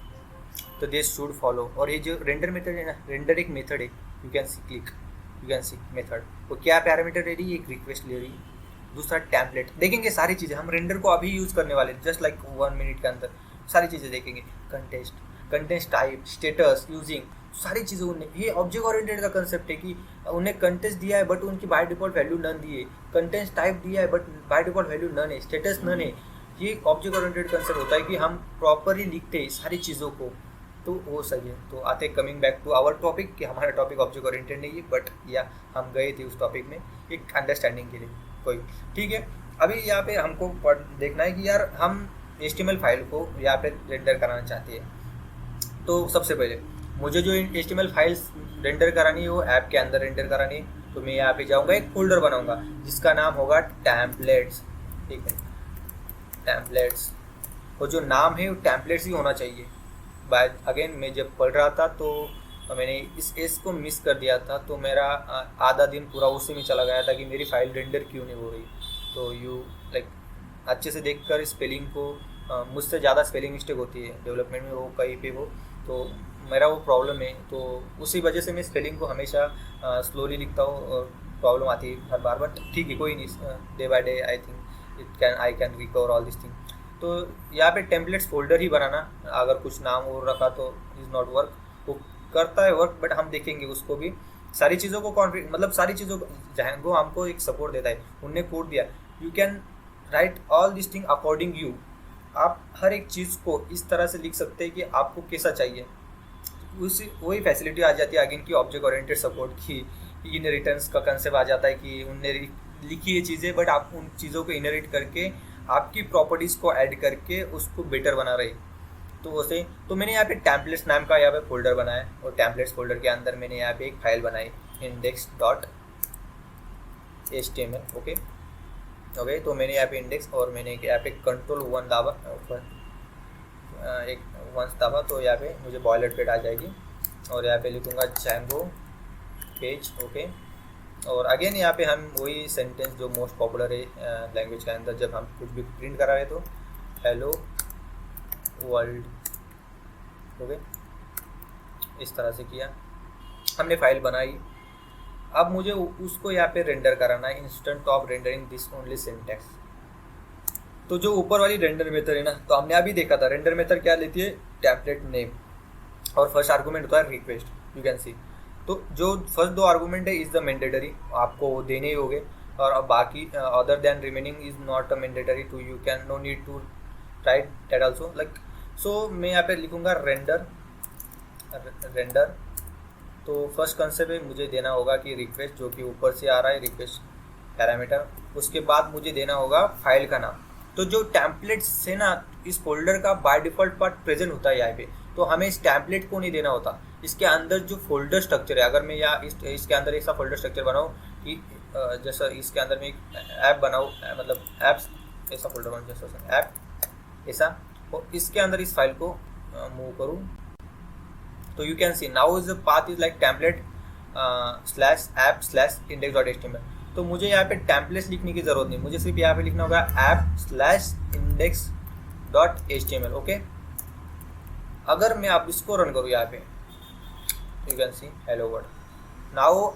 S1: तो दिस शुड फॉलो। और ये जो रेंडर मेथड है ना, रेंडर एक मेथड है, you can C click, you can C method, वो क्या पैरामीटर ले रही है, एक रिक्वेस्ट ले रही है। दूसरा टेम्पलेट, देखेंगे सारी चीज़ें हम रेंडर को अभी यूज़ करने वाले, जस्ट लाइक 1 मिनट के अंदर सारी चीज़ें देखेंगे। कंटेस्ट टाइप, स्टेटस, यूजिंग, सारी चीज़ें उन्हें, ये ऑब्जेक्ट ओरिएंटेड का कंसेप्ट है कि उन्हें कंटेस्ट दिया है बट उनकी बाय डिफॉल्ट वैल्यू नन दी है, कंटेस्ट टाइप दिया है but by default value none है, स्टेटस नन है। ये ऑब्जेक्ट ओरिएंटेड कंसेप्ट होता है कि हम प्रॉपरली लिखते हैं सारी चीज़ों को, तो वो सही है। तो आते coming back to our topic, कि हमारा टॉपिक ऑब्जेक्ट ओरिएंटेड नहीं है, बट या हम गए थे उस टॉपिक में एक अंडरस्टैंडिंग के लिए, कोई ठीक है। अभी यहाँ पे हमको देखना है कि यार हम HTML फाइल को यहाँ पे रेंडर कराना चाहते हैं। तो सबसे पहले मुझे जो HTML फाइल्स रेंडर करानी है वो ऐप के अंदर रेंडर करानी है। तो मैं यहाँ पे जाऊँगा, एक फोल्डर बनाऊँगा जिसका नाम होगा टेम्पलेट्स, ठीक है, टेम्पलेट्स। और जो नाम है वो टेम्पलेट्स ही होना चाहिए। बाय अगेन मैं जब पढ़ रहा था तो मैंने इस एस को मिस कर दिया था, तो मेरा आधा दिन पूरा उसी में चला गया था कि मेरी फाइल रेंडर क्यों नहीं हो रही। तो यू लाइक अच्छे से देखकर स्पेलिंग को, मुझसे ज़्यादा स्पेलिंग मिस्टेक होती है डेवलपमेंट में, वो कहीं पे हो, तो मेरा वो प्रॉब्लम है। तो उसी वजह से मैं स्पेलिंग को हमेशा स्लोली लिखता हूँ और प्रॉब्लम आती है हर बार, बट ठीक है, कोई नहीं, day by day I think I can recover all this thing. तो यहाँ पे टेम्पलेट्स फोल्डर ही बनाना, अगर कुछ नाम और रखा तो इज़ नॉट वर्क, वो करता है वर्क बट हम देखेंगे उसको भी। सारी चीज़ों को मतलब सारी चीज़ों को जैंगो हमको एक सपोर्ट देता है, उनने कोड दिया, you can write all this thing according you. आप हर एक चीज़ को इस तरह से लिख सकते हैं कि आपको कैसा चाहिए, उसी वही फैसिलिटी आ जाती है अगेन की ऑब्जेक्ट ओरिएंटेड सपोर्ट की। इनहेरिटेंस का कंसेप्ट आ जाता है कि उनने लिखी है चीज़ें बट आप उन चीज़ों को इनहेरिट करके आपकी प्रॉपर्टीज़ को ऐड करके उसको बेटर बना रही। तो वैसे तो मैंने यहाँ पे टेम्पलेट्स नाम का यहाँ पे फोल्डर बनाया, और टेम्पलेट्स फोल्डर के अंदर मैंने यहाँ पे एक फाइल बनाई index.html। ओके, तो मैंने यहाँ पे इंडेक्स और मैंने यहाँ पे कंट्रोल 1 दाबा, एक 1 दाबा, तो यहाँ पे मुझे बॉयलरपेट आ जाएगी और यहाँ पे लिखूँगा जैंगो पेज। ओके, और अगेन यहाँ पे हम वही सेंटेंस जो मोस्ट पॉपुलर है लैंग्वेज के अंदर, जब हम कुछ भी प्रिंट करा रहे तो हेलो वर्ल्ड। ओके, इस तरह से किया, हमने फाइल बनाई। अब मुझे उसको यहाँ पे रेंडर कराना है, instant of rendering this only syntax. तो जो ऊपर वाली रेंडर मेथड है ना, तो हमने अभी देखा था रेंडर मेथड क्या लेती है, टेम्पलेट नेम, और फर्स्ट आर्गूमेंट होता है रिक्वेस्ट, यू कैन सी। तो जो फर्स्ट 2 आर्गूमेंट है इज़ द मैंडेटरी, आपको देने ही होंगे, और बाकी other than remaining is not a mandatory to, you can no need to write that also like. So मैं यहाँ पे लिखूँगा रेंडर। तो फर्स्ट कंसेप्ट है, मुझे देना होगा कि रिक्वेस्ट, जो कि ऊपर से आ रहा है रिक्वेस्ट पैरामीटर, उसके बाद मुझे देना होगा फाइल का नाम। तो जो टेम्पलेट्स है ना, इस फोल्डर का बाय डिफ़ॉल्ट पार्ट प्रेजेंट होता है यहाँ पे, तो हमें इस टेम्पलेट को नहीं देना होता। इसके अंदर जो फोल्डर स्ट्रक्चर है, अगर मैं यहाँ इसके अंदर ऐसा फोल्डर स्ट्रक्चर बनाऊँ कि जैसा इसके अंदर मैं एक ऐप बनाऊँ, मतलब ऐप्स ऐसा फोल्डर बनाऊँ, जैसा ऐप ऐसा, और इसके अंदर इस फाइल को मूव करूँ, तो you can C now is the path is like template /app/index.html। तो मुझे यहाँ पे टेम्पलेट्स लिखने की ज़रूरत नहीं, मुझे सिर्फ यहाँ पे लिखना होगा app/index.html। ओके, अगर मैं आप इसको रन करूँ यहाँ पे, you can see hello world, now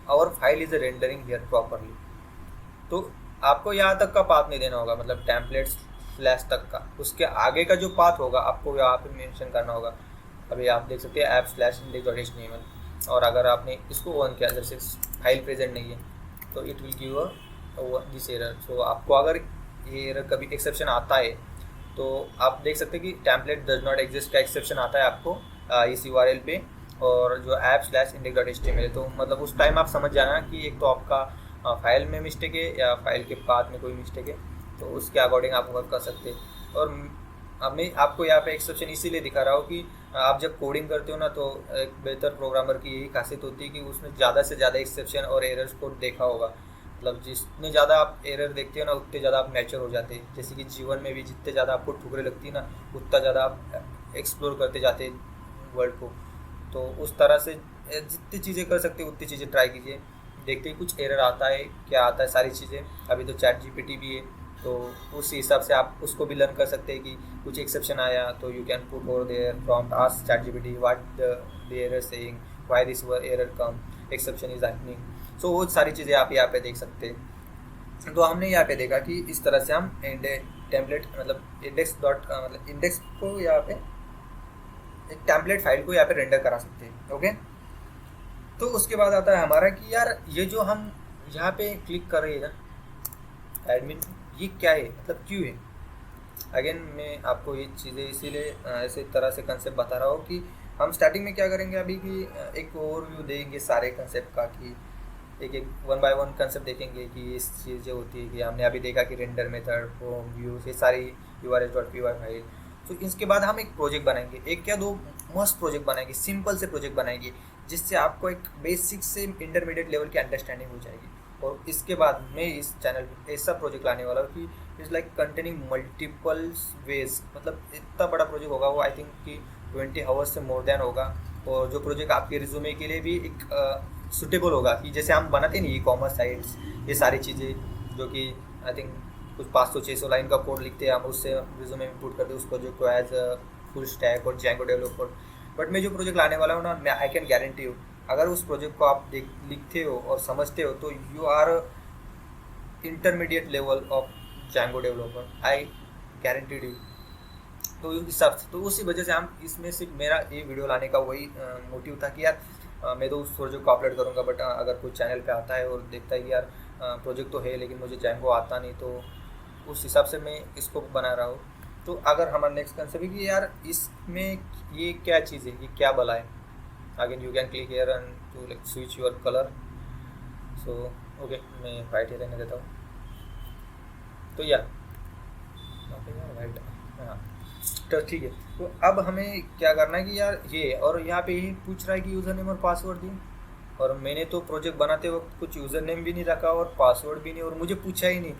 S1: our file is rendering here properly. तो आपको यहाँ तक का पाथ नहीं देना होगा, मतलब टेम्पलेट्स / तक का, उसके आगे का जो पाथ होगा आपको यहाँ पे मेंशन करना होगा। अभी आप देख सकते हैं app/index.html, और अगर आपने इसको ऑन किया, जैसे फाइल प्रेजेंट नहीं है, तो it will give this error. So आपको अगर ये एरर कभी एक्सेप्शन आता है, तो आप देख सकते हैं कि टेम्पलेट डज नॉट एग्जिस्ट का एक्सेप्शन आता है आपको इस URL पे, और जो app/index.html है, तो मतलब उस टाइम आप समझ जाना कि एक तो आपका फाइल में मिस्टेक है या फाइल के पाथ में कोई मिस्टेक है, तो उसके अकॉर्डिंग आप वर्क कर सकते हैं। और अब मैं आपको यहाँ पे एक्सेप्शन इसीलिए दिखा रहा हूँ कि आप जब कोडिंग करते हो ना, तो एक बेहतर प्रोग्रामर की यही खासियत होती है कि उसने ज़्यादा से ज़्यादा एक्सेप्शन और एरर्स को देखा होगा, मतलब जितने ज़्यादा आप एरर देखते हो ना उतने ज़्यादा आप मैच्योर हो जाते हैं। जैसे कि जीवन में भी जितने ज़्यादा आपको ठुकरें लगती है ना उतना ज़्यादा आप एक्सप्लोर करते जाते हैं वर्ल्ड को। तो उस तरह से जितनी चीज़ें कर सकते हो उतनी चीज़ें ट्राई कीजिए। देखते ही कुछ एरर आता है क्या आता है सारी चीज़ें। अभी तो चैट जीपीटी भी है तो उस हिसाब से आप उसको भी लर्न कर सकते हैं कि कुछ एक्सेप्शन आया तो you can put over there prompt ask ChatGPT what the error saying why this error come exception is happening. So वो सारी चीज़ें आप यहाँ पे देख सकते हैं। तो हमने यहाँ पे देखा कि इस तरह से हम टेम्पलेट मतलब इंडेक्स डॉट मतलब इंडेक्स को यहाँ पे एक टेम्पलेट फाइल को यहाँ पे रेंडर करा सकते हैं। ओके, तो उसके बाद आता है हमारा कि यार ये जो हम यहाँ पे क्लिक कर रहे हैं ना एडमिन, ये क्या है मतलब क्यों है। अगेन मैं आपको ये चीज़ें इसीलिए ऐसे तरह से कंसेप्ट बता रहा हूँ कि हम स्टार्टिंग में क्या करेंगे अभी कि एक ओवरव्यू देंगे सारे कंसेप्ट का कि एक एक वन बाय वन कंसेप्ट देखेंगे कि इस चीज़ें होती है कि हमने अभी देखा कि रेंडर मेथड होम व्यूज ये सारी URL.py फाइल। तो इसके बाद हम एक प्रोजेक्ट बनाएंगे, एक या दो मस्त प्रोजेक्ट बनाएंगे, सिंपल से प्रोजेक्ट बनाएंगे जिससे आपको एक बेसिक से इंटरमीडिएट लेवल की अंडरस्टैंडिंग हो जाएगी। और इसके बाद मैं इस चैनल पे ऐसा प्रोजेक्ट लाने वाला हूँ कि it's like containing multiple ways, मतलब इतना बड़ा प्रोजेक्ट होगा वो आई थिंक कि 20 आवर्स से मोर देन होगा। और जो प्रोजेक्ट आपके रिज्यूमे के लिए भी एक सुटेबल होगा कि जैसे हम बनाते हैं ना ई-कॉमर्स साइट्स ये सारी चीज़ें जो कि आई थिंक कुछ 500-600 लाइन का कोड लिखते हैं हम, उससे रिज्यूमे में पुट करते हैं उस प्रोजेक्ट को एज फुल स्टैक और जैंगो डेवलपर। बट मैं जो प्रोजेक्ट लाने वाला हूँ ना मैं आई कैन गारंटी यू अगर उस प्रोजेक्ट को आप लिखते हो और समझते हो तो you are intermediate level of Django developer, I guaranteed you. तो इस हिसाब से तो उसी वजह से हम इसमें सिर्फ मेरा ये वीडियो लाने का वही मोटिव था कि यार मैं तो उस प्रोजेक्ट को अपलोड करूँगा बट अगर कोई चैनल पे आता है और देखता है कि यार प्रोजेक्ट तो है लेकिन मुझे जैंगो आता नहीं, तो उस हिसाब से मैं इसको बना रहा हूँ। तो अगर हमारा नेक्स्ट कंसेप्ट है कि यार इसमें ये क्या चीज़ है, ये क्या भला है। Again you can click here and to like switch your colour. So okay मैं वाइट ही रहने देता हूँ। तो यार वाइट, हाँ तो ठीक है। तो अब हमें क्या करना है कि यार ये और यहाँ पे ये पूछ रहा है कि यूज़र नेम और पासवर्ड दिए, और मैंने तो प्रोजेक्ट बनाते वक्त कुछ यूज़र नेम भी नहीं रखा और पासवर्ड भी नहीं और मुझे पूछा ही नहीं।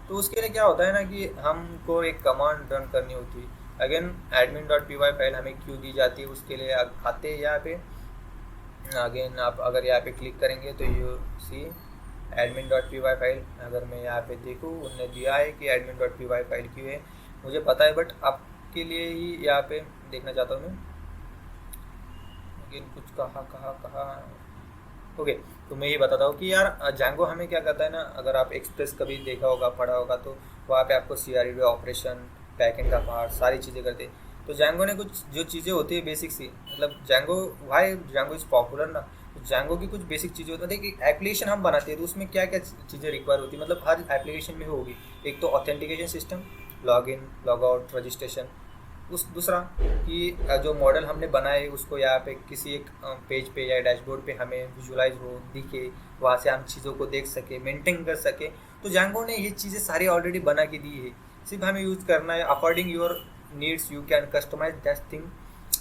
S1: तो उसके लिए क्या होता है ना कि हमको एक कमांड रन करनी होती है। अगेन admin.py फाइल हमें क्यों दी जाती है उसके लिए आते हैं यहाँ पे। अगेन आप अगर यहाँ पे क्लिक करेंगे तो यू सी admin.py फाइल। अगर मैं यहाँ पे देखूँ उन्होंने दिया है कि admin.py फाइल क्यों है मुझे पता है बट आपके लिए ही यहाँ पे देखना चाहता हूँ मैं। अगेन कुछ कहा ओके तो मैं ये बताता हूँ कि यार जैंगो हमें क्या करता है ना, अगर आप एक्सप्रेस कभी देखा होगा पढ़ा होगा तो वहाँ पे आपको CRUD ऑपरेशन बैकएंड का पार्ट सारी चीज़ें करते हैं। तो जैंगो ने कुछ जो चीज़ें होती है बेसिक सी, मतलब Django why Django is popular ना, तो जैंगो की कुछ बेसिक चीज़ें होती है। देखिए एप्लीकेशन हम बनाते हैं तो उसमें क्या क्या चीज़ें रिक्वायर होती है, मतलब हर एप्लीकेशन में होगी। एक तो authentication system, login logout registration. दूसरा कि जो मॉडल हमने बनाए उसको यहाँ पे किसी एक पेज पे या डैशबोर्ड पे हमें विजुलाइज हो दिखे, वहाँ से हम चीज़ों को देख सके मेंटेन कर सके। तो जैंगो ने ये चीज़ें सारी ऑलरेडी बना के दी है, सिर्फ हमें यूज़ करना है। According your needs you can customise that thing,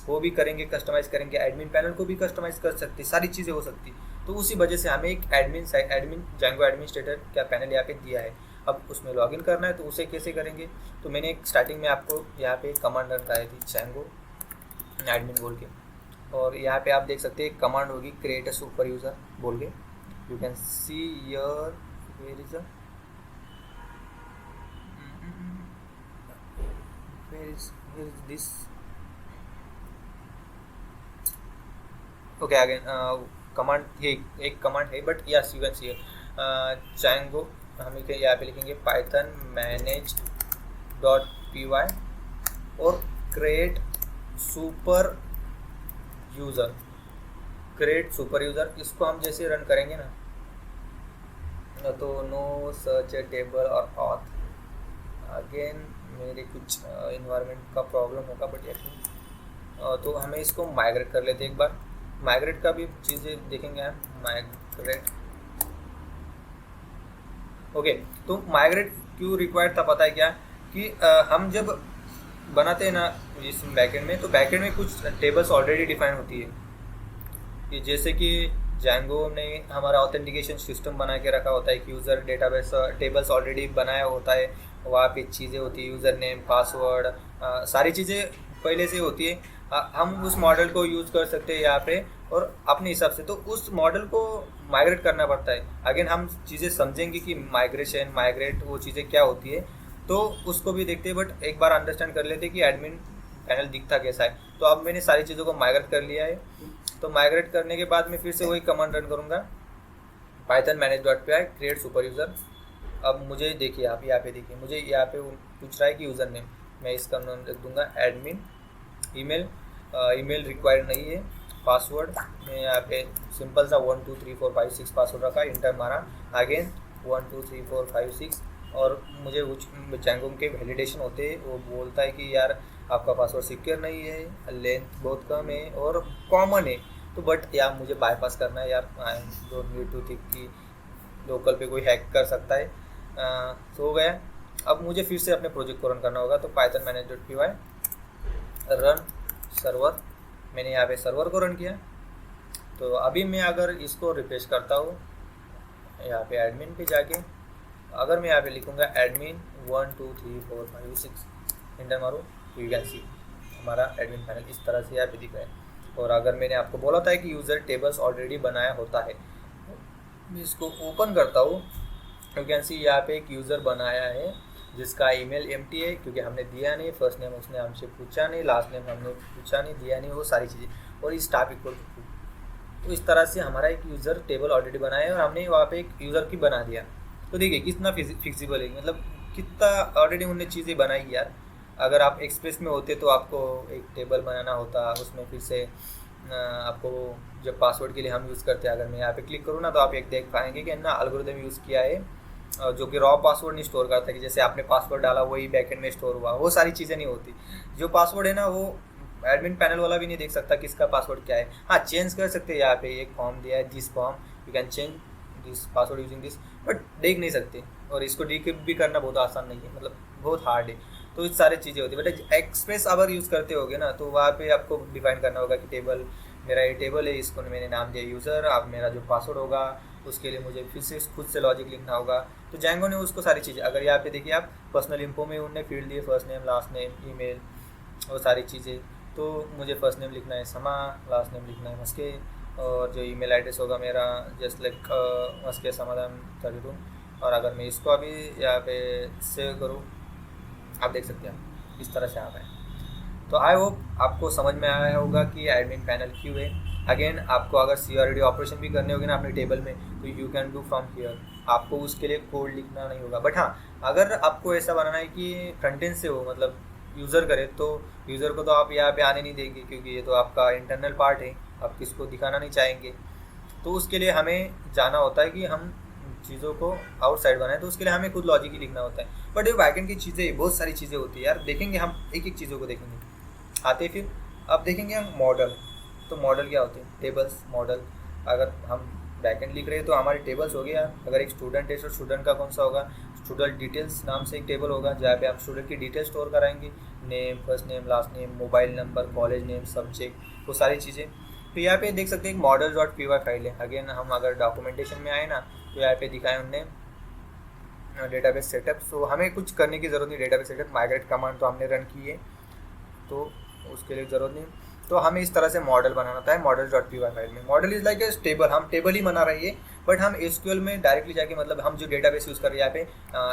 S1: वो भी करेंगे कस्टमाइज़ करेंगे। एडमिन पैनल को भी कस्टमाइज़ कर सकते, सारी चीज़ें हो सकती। तो उसी वजह से हमें एक एडमिन जैंगो एडमिनिस्ट्रेटर का पैनल यहाँ पे दिया है। अब उसमें लॉगिन करना है तो उसे कैसे करेंगे, तो मैंने एक स्टार्टिंग में आपको यहाँ पे कमांड बताई थी जैंगो एडमिन बोल के, और यहाँ पे आप देख सकते हैं कमांड होगी क्रिएट अ सुपर यूज़र बोल के। You can see your where is this okay. Again command ये एक कमांड है but yes you can see Django हम यहाँ पे लिखेंगे python manage.py और create super user। इसको हम जैसे रन करेंगे ना तो नो सर्च टेबल और ऑथ। अगेन मेरे कुछ इन्वायरमेंट का प्रॉब्लम होगा बट तो हमें इसको माइग्रेट कर लेते हैं एक बार। माइग्रेट का भी चीज़ें देखेंगे हम। माइग्रेट ओके तो माइग्रेट क्यों रिक्वायर्ड था पता है क्या कि हम जब बनाते हैं ना इस बैकएंड में, तो बैकएंड में कुछ टेबल्स ऑलरेडी डिफाइन होती है कि जैसे कि जैंगो ने हमारा ऑथेंटिकेशन सिस्टम बना के रखा होता है कि यूज़र डेटाबेस टेबल्स ऑलरेडी बनाया होता है, वहाँ पे चीज़ें होती है, यूज़र नेम, पासवर्ड, सारी चीज़ें पहले से होती है। हम उस मॉडल को यूज़ कर सकते हैं यहाँ पे और अपने हिसाब से। तो उस मॉडल को माइग्रेट करना पड़ता है। अगेन हम चीज़ें समझेंगे कि माइग्रेट वो चीज़ें क्या होती है, तो उसको भी देखते हैं। बट एक बार अंडरस्टैंड कर लेते हैं कि एडमिन पैनल दिखता कैसा है। तो अब मैंने सारी चीज़ों को माइग्रेट कर लिया है। तो माइग्रेट करने के बाद मैं फिर से वही कमांड रन करूँगा, Python manage.py create super user. अब मुझे देखिए, आप यहाँ पे देखिए, मुझे यहाँ पे पूछ रहा है कि यूज़र नेम, मैं इसका नाम रख दूँगा एडमिन। ईमेल रिक्वायर्ड नहीं है। पासवर्ड मैं यहाँ पे सिंपल सा 1 2 3 4 5 6 पासवर्ड रखा, इंटर मारा। अगेन 1 2 3 4 5 6 और मुझे जैंगो के वैलिडेशन होते हैं, वो बोलता है कि यार आपका पासवर्ड सिक्योर नहीं है, लेंथ बहुत कम है और कॉमन है। तो बट यार मुझे बाईपास करना है यार, I don't need to think कि लोकल पे कोई हैक कर सकता है। तो हो गया। अब मुझे फिर से अपने प्रोजेक्ट को रन करना होगा। तो पाइथन manage.py रन सर्वर, मैंने यहाँ पे सर्वर को रन किया। तो अभी मैं अगर इसको रिफ्रेश करता हूँ यहाँ पे एडमिन पे जाके, अगर मैं यहाँ पे लिखूँगा एडमिन 1 2 3 4 5 6, इंटर मारूँ, यू कैन सी हमारा एडमिन पैनल इस तरह से यहाँ पे दिख रहा है। और अगर मैंने आपको बोला था कि यूज़र टेबल्स ऑलरेडी बनाया होता है, मैं इसको ओपन करता हूँ, यू कैन सी यहाँ पे एक यूज़र बनाया है जिसका ईमेल एम्प्टी है क्योंकि हमने दिया नहीं, फर्स्ट नेम उसने हमसे पूछा नहीं, लास्ट नेम हमने पूछा नहीं, दिया नहीं, वो सारी चीज़ें। और इस टॉपिक को तो इस तरह से हमारा एक यूज़र टेबल ऑलरेडी बनाया है और हमने वहाँ पे एक यूज़र की बना दिया। तो देखिए कितना फिक्सिबल है, मतलब कितना ऑलरेडी उन्होंने चीज़ें बनाई यार। अगर आप एक्सप्रेस में होते तो आपको एक टेबल बनाना होता, उसमें फिर से आपको जब पासवर्ड के लिए हम यूज़ करते हैं, अगर मैं यहाँ पे क्लिक करूँ ना तो आप एक देख पाएंगे कि ना एल्गोरिथम यूज़ किया है जो कि रॉ पासवर्ड नहीं स्टोर करता, कि जैसे आपने पासवर्ड डाला वही बैकएंड में स्टोर हुआ, वो सारी चीज़ें नहीं होती। जो पासवर्ड है ना वो एडमिन पैनल वाला भी नहीं देख सकता किसका पासवर्ड क्या है। हाँ, चेंज कर सकते हैं, यहाँ पे एक फॉर्म दिया है, this form you can change this password using this, but देख नहीं सकते। और इसको डिक्रिप्ट भी करना बहुत आसान नहीं है, मतलब बहुत हार्ड है। तो इस सारी चीज़ें होती है। बट एक्सप्रेस अगर यूज़ करते होगे ना तो वहाँ पे आपको डिफाइन करना होगा कि टेबल, मेरा ये टेबल है, इसको मैंने नाम दिया यूज़र, अब मेरा जो पासवर्ड होगा उसके लिए मुझे फिर से खुद से लॉजिक लिखना होगा। तो जैंगो ने उसको सारी चीज़ें, अगर यहाँ पे देखिए आप पर्सनल इन्फो में उन्होंने फील्ड दिए, first name, last name, email, वो सारी चीज़ें। तो मुझे फर्स्ट नेम लिखना है समा, लास्ट नेम लिखना है मस्के, और जो ईमेल एड्रेस होगा मेरा जस्ट लाइक मस्के समाधान 32। और अगर मैं इसको अभी यहाँ पे सेव करूँ, आप देख सकते हैं इस तरह से आ रहा है। तो आई होप आपको समझ में आया होगा कि एडमिन पैनल क्यों है। अगेन आपको अगर सिक्योरिटी ऑपरेशन भी करने होंगे ना अपने टेबल में, तो you can do from here, आपको उसके लिए कोड लिखना नहीं होगा। बट हाँ, अगर आपको ऐसा बनाना है कि फ्रंट एंड से हो, मतलब यूज़र करे, तो यूज़र को तो आप यहाँ पे आने नहीं देंगे क्योंकि ये तो आपका इंटरनल पार्ट है, आप किसको दिखाना नहीं चाहेंगे। तो उसके लिए हमें जाना होता है कि हम चीज़ों को आउटसाइड बनाए, तो उसके लिए हमें खुद लॉजिक ही लिखना होता है। बट ये बैकएंड की चीज़ें, बहुत सारी चीज़ें होती है यार, देखेंगे हम एक एक चीज़ों को देखेंगे आते। फिर अब देखेंगे हम मॉडल। तो मॉडल क्या होते हैं? टेबल्स। मॉडल अगर हम बैकएंड लिख रहे हैं तो हमारे टेबल्स हो गया। अगर एक स्टूडेंट है तो स्टूडेंट का कौन सा होगा? स्टूडेंट डिटेल्स नाम से एक टेबल होगा जहाँ पे हम स्टूडेंट की डिटेल स्टोर कराएंगे, name, first name, last name, mobile number, college name, subject, वो सारी चीज़ें। तो यहाँ पे देख सकते हैं एक model.py फाइल है। अगेन हम अगर डॉक्यूमेंटेशन में आए ना तो यहाँ पे दिखाए उनने डेटाबेस सेटअप। सो हमें कुछ करने की ज़रूरत नहीं, डेटाबेस सेटअप माइग्रेट कमांड तो हमने रन की है, तो उसके लिए ज़रूरत नहीं। तो हमें इस तरह से मॉडल बनाना होता है model.py फाइल में। Model is like a table, हम टेबल ही बना रही है, बट हम एसक्यूएल में डायरेक्टली जाके, मतलब हम जो डेटाबेस यूज़ कर रहे हैं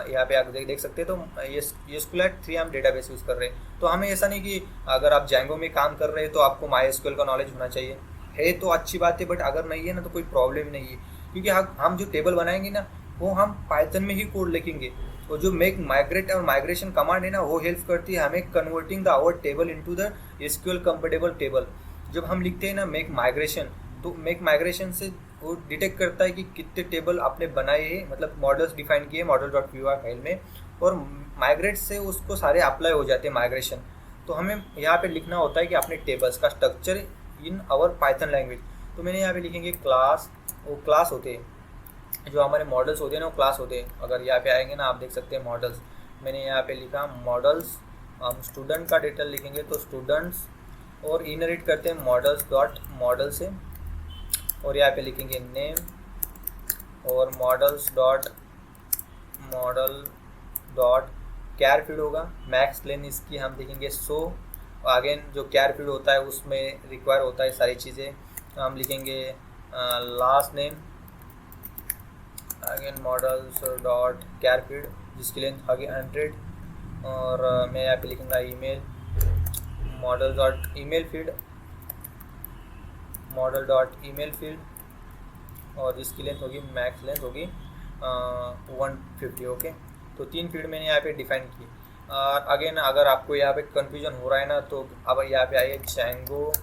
S1: यहाँ पे आप देख सकते हैं। तो ये SQLite 3 हम डेटाबेस यूज़ कर रहे हैं। तो हमें ऐसा नहीं कि अगर आप जैंगो में काम कर रहे हैं तो आपको MySQL का नॉलेज होना चाहिए, है तो अच्छी बात है, बट अगर नहीं है ना तो कोई प्रॉब्लम नहीं है, क्योंकि हम जो टेबल बनाएंगे ना वो हम पाइथन में ही कोड लिखेंगे। और जो मेक माइग्रेट और माइग्रेशन कमांड है ना वो हेल्प करती है हमें converting the our table into the SQL compatible table. जब हम लिखते हैं ना मेक माइग्रेशन, तो मेक माइग्रेशन से वो डिटेक्ट करता है कि कितने टेबल आपने बनाए हैं, मतलब मॉडल्स डिफाइन किए model.py फाइल में, और माइग्रेट से उसको सारे अप्लाई हो जाते हैं माइग्रेशन। तो हमें यहाँ पे लिखना होता है कि अपने टेबल्स का structure in our Python language. तो मैंने यहाँ पे लिखेंगे क्लास, वो क्लास होते हैं जो हमारे मॉडल्स होते हैं ना, वो क्लास होते हैं। अगर यहाँ पे आएंगे ना आप देख सकते हैं मॉडल्स, मैंने यहाँ पे लिखा मॉडल्स। हम स्टूडेंट का डिटेल लिखेंगे तो स्टूडेंट्स, और इनहेरिट करते हैं मॉडल्स डॉट मॉडल से। और यहाँ पे लिखेंगे नेम और मॉडल डॉट कैर फील्ड होगा। मैक्स लेन इसकी हम देखेंगे 100। अगेन जो कैर फील्ड होता है उसमें रिक्वायर होता है सारी चीज़ें, हम लिखेंगे last name again models dot char field जिसकी लेंथ आगे 100। और मैं यहाँ पे लिखूँगा email model dot email field और जिसकी लेंथ होगी मैक्स लेंथ होगी 150। ओके, तो 3 फील्ड मैंने यहाँ पे डिफाइन की। और अगेन अगर आपको यहाँ पे कन्फ्यूजन हो रहा है ना, तो अब यहाँ पे आइए Django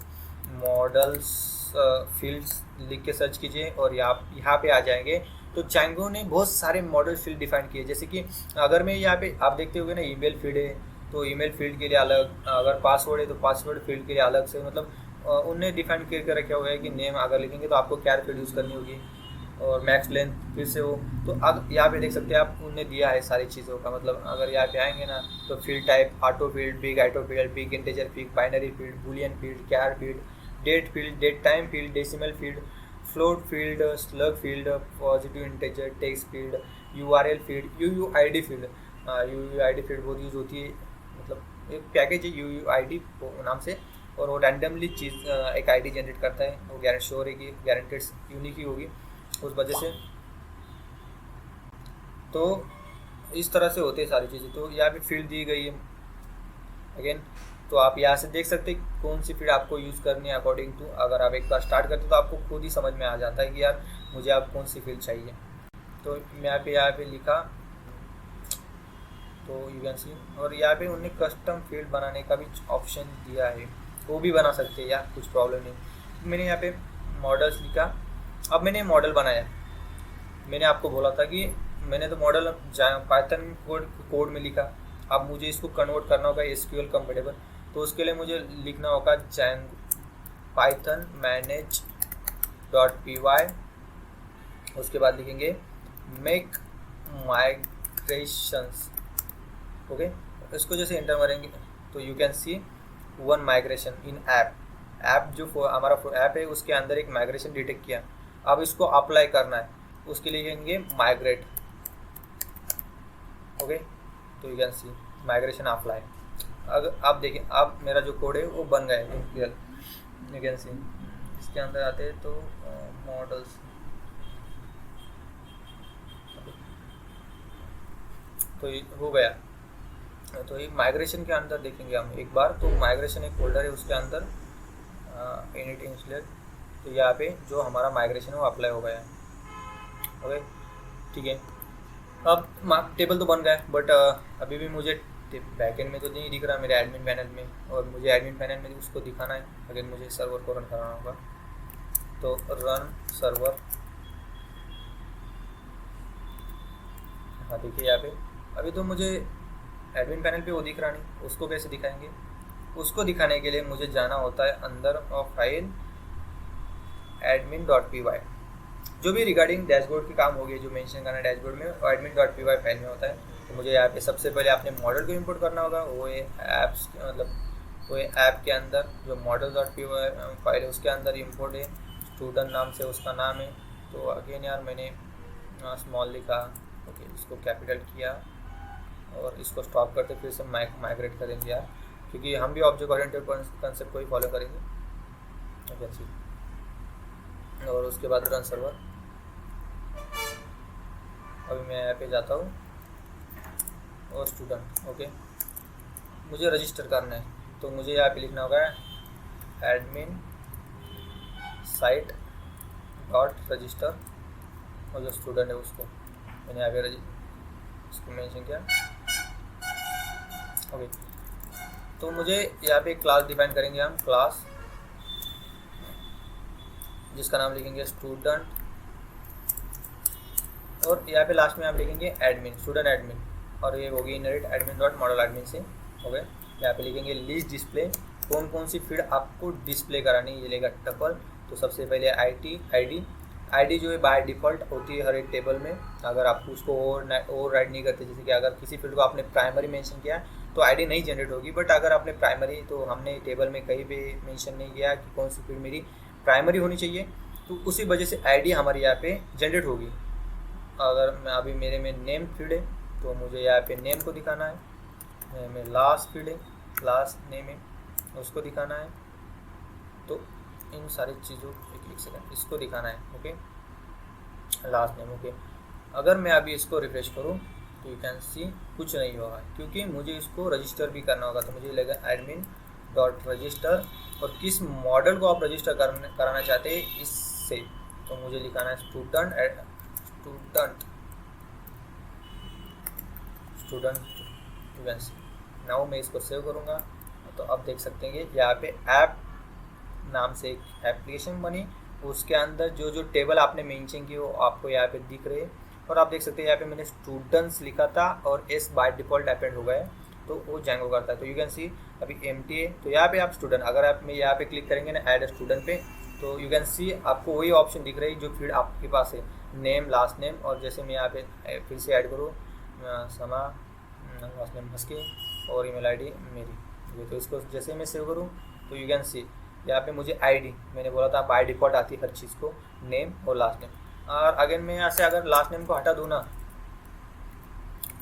S1: मॉडल्स फील्ड्स लिख के सर्च कीजिए और यहाँ पे आ जाएंगे। तो Django ने बहुत सारे मॉडल फील्ड डिफाइन किए, जैसे कि अगर मैं यहाँ पे आप देखते होंगे ना ईमेल फील्ड है तो ईमेल फील्ड के लिए अलग, अगर पासवर्ड है तो पासवर्ड फील्ड के लिए अलग से, मतलब उनने डिफाइन करके रखा हुआ है कि नेम अगर लिखेंगे तो आपको कैर फील्ड यूज़ करनी होगी और मैक्स लेंथ फिर से हो। तो अब यहाँ पे देख सकते हैं आप उन्होंने दिया है सारी चीज़ों का, मतलब अगर यहाँ पे आएंगे ना तो field type auto field, big integer field, binary field, boolean field, char field, date time field, decimal field, float field, slug field, positive integer, text field, URL field, UUID field. UUID field बहुत use होती है, मतलब एक package है यूयूआईडी नाम से, और वो रैंडमली चीज़ एक आईडी जनरेट करता है, वो श्योर है कि गारंटेड यूनिक ही होगी उस वजह से। तो इस तरह से होते हैं सारी चीज़ें। तो यहाँ पे फील्ड दी गई है अगेन, तो आप यहाँ से देख सकते हैं कौन सी फील्ड आपको यूज़ करनी है अकॉर्डिंग टू। अगर आप एक बार स्टार्ट करते तो आपको खुद ही समझ में आ जाता है कि यार मुझे अब कौन सी फील्ड चाहिए। तो मैं यहाँ पे लिखा तो यू कैन सी, और यहाँ पे उन्होंने कस्टम फील्ड बनाने का भी ऑप्शन दिया है, वो भी बना सकते हैं यार, कुछ प्रॉब्लम नहीं। मैंने यहाँ पे मॉडल्स लिखा, अब मैंने मॉडल बनाया। मैंने आपको बोला था कि मैंने तो मॉडल पाइथन कोड में लिखा, अब मुझे इसको कन्वर्ट करना होगा एसक्यूएल कंपेटेबल, तो उसके लिए मुझे लिखना होगा पाइथन मैनेज डॉट py, उसके बाद लिखेंगे मेक माइग्रेशंस। ओके, इसको जैसे एंटर मारेंगे तो you can C one migration in app जो हमारा ऐप है उसके अंदर एक माइग्रेशन डिटेक्ट किया। अब इसको अप्लाई करना है, उसके लिए लिखेंगे माइग्रेट। ओके, तो you can C migration apply. अगर आप देखें अब मेरा जो कोड है वो बन गया है क्लियर, यू कैन सी। इसके अंदर आते हैं तो मॉडल्स, तो ये हो गया। तो ये माइग्रेशन के अंदर देखेंगे हम एक बार, तो माइग्रेशन एक फोल्डर है उसके अंदर इनिट इंस्टॉल, तो यहाँ पे जो हमारा माइग्रेशन है वो अप्लाई हो गया है। ओके, ठीक है। अब टेबल तो बन गया है, बट अभी भी मुझे बैकएंड में तो नहीं दिख रहा मेरे एडमिन पैनल में, और मुझे एडमिन पैनल में उसको दिखाना है। अगर मुझे सर्वर को रन कराना होगा तो रन सर्वर, हाँ देखिए यहाँ पे अभी तो मुझे एडमिन पैनल पे वो दिख रहा नहीं, उसको कैसे दिखाएंगे? उसको दिखाने के लिए मुझे जाना होता है अंदर ऑफ फाइल admin.py, जो भी रिगार्डिंग डैशबोर्ड के काम हो गए जो मेंशन करना है डैशबोर्ड में, और admin.py फाइल में होता है। तो मुझे यहाँ पे सबसे पहले अपने मॉडल को इंपोर्ट करना होगा, वो ऐप्स मतलब वो ऐप के अंदर जो model.py फाइल है उसके अंदर इंपोर्ट है, स्टूडेंट नाम से उसका नाम है। तो अगेन यार मैंने स्मॉल लिखा, ओके इसको कैपिटल किया और इसको स्टॉप करते फिर से माइग्रेट करेंगे यार, क्योंकि हम भी ऑब्जेक्ट ओरिएंटेड कंसेप्ट को ही फॉलो करेंगे। ओके, और उसके बाद रन सर्वर। अभी मैं यहाँ पे जाता हूँ और स्टूडेंट, ओके मुझे रजिस्टर करना है, तो मुझे यहाँ पे लिखना होगा एडमिन साइट डॉट रजिस्टर, और जो स्टूडेंट है उसको मैंने यहाँ पे इसको मेंशन किया। ओके, तो मुझे यहाँ पे क्लास डिफाइन करेंगे हम, क्लास जिसका नाम लिखेंगे स्टूडेंट, और यहाँ पे लास्ट में आप लिखेंगे एडमिन, स्टूडेंट एडमिन, और ये होगी inherit admin dot model admin से। ओके, यहाँ पे लिखेंगे लिस्ट डिस्प्ले, कौन कौन सी फील्ड आपको डिस्प्ले करानी है, ये लेगा टपल। तो सबसे पहले आईडी जो है बाय डिफ़ॉल्ट होती है हर एक टेबल में, अगर आप उसको ओवर राइड नहीं करते, जैसे कि अगर किसी फील्ड को आपने प्राइमरी मेंशन किया तो आईडी नहीं जनरेट होगी, बट अगर आपने प्राइमरी, तो हमने टेबल में कहीं भी मेंशन नहीं किया कि कौन सी फील्ड मेरी प्राइमरी होनी चाहिए, तो उसी वजह से आईडी हमारी यहाँ पे जनरेट होगी। अगर मैं अभी मेरे में नेम फील्ड है तो मुझे यहाँ पे नेम को दिखाना है, मेरे में लास्ट फील्ड है, लास्ट नेम है उसको दिखाना है। तो इन सारी चीज़ों एक सेकंड इसको दिखाना है। Okay, last name. ओके, अगर मैं अभी इसको रिफ्रेश करूँ तो यू कैन सी कुछ नहीं होगा, क्योंकि मुझे इसको रजिस्टर भी करना होगा। तो मुझे लगेगा एडमिन डॉट रजिस्टर, और किस मॉडल को आप रजिस्टर कराना चाहते हैं इससे, तो मुझे लिखाना है स्टूडेंट स्टूडेंट। नाउ मैं इसको सेव करूँगा तो अब देख सकते हैं कि यहाँ पे ऐप नाम से एक एप्लीकेशन बनी, उसके अंदर जो जो टेबल आपने मेंशन की वो आपको यहाँ पे दिख रहे हैं। और आप देख सकते हैं यहाँ पे मैंने स्टूडेंट्स लिखा था और एस बाय डिफ़ॉल्ट अपेंड हो गया है, तो वो जैंगो करता है। तो यू कैन सी अभी एम्प्टी है, तो यहाँ पे आप स्टूडेंट, अगर आप मैं यहाँ पे क्लिक करेंगे ना ऐड स्टूडेंट पे, तो यू कैन सी आपको वही ऑप्शन दिख रही है जो फील्ड आपके पास है, नेम लास्ट नेम। और जैसे मैं यहाँ पे फिर से ऐड करूँ समा लास्ट नेम हस्की और ईमेल आईडी मेरी, तो इसको जैसे मैं सेव करूँ तो यू कैन सी यहाँ पे मुझे आईडी, मैंने बोला था बाय डिफ़ॉल्ट आती है हर चीज़ को, नेम और लास्ट नेम। और अगेन मैं यहाँ से अगर लास्ट नेम को हटा दूँ ना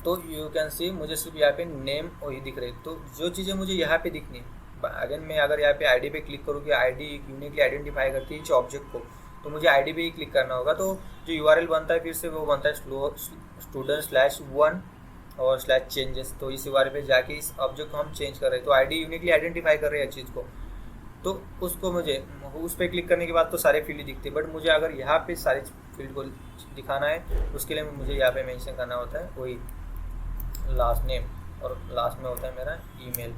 S1: तो यू कैन सी मुझे सिर्फ यहाँ पे नेम वही दिख रही है। तो जो चीज़ें मुझे यहाँ पे दिखनी, अगेन मैं अगर यहाँ पे आईडी पे क्लिक करूँ कि आईडी यूनिकली आइडेंटिफाई करती है इस ऑब्जेक्ट को, तो मुझे आईडी पे ही क्लिक करना होगा। तो जो यूआरएल बनता है फिर से वो बनता है student/1 और /changes। तो इस यूआरएल पे जाके इस ऑब्जेक्ट को हम चेंज कर रहे हैं, तो आईडी यूनिकली आइडेंटिफाई कर रहे हैं चीज़ को, तो उसको मुझे उस पर क्लिक करने के बाद तो सारे फील्ड दिखते हैं। बट मुझे अगर यहाँ पे सारे फील्ड को दिखाना है उसके लिए मुझे यहाँ पे मेंशन करना होता है वही लास्ट नेम, और लास्ट में होता है मेरा ईमेल।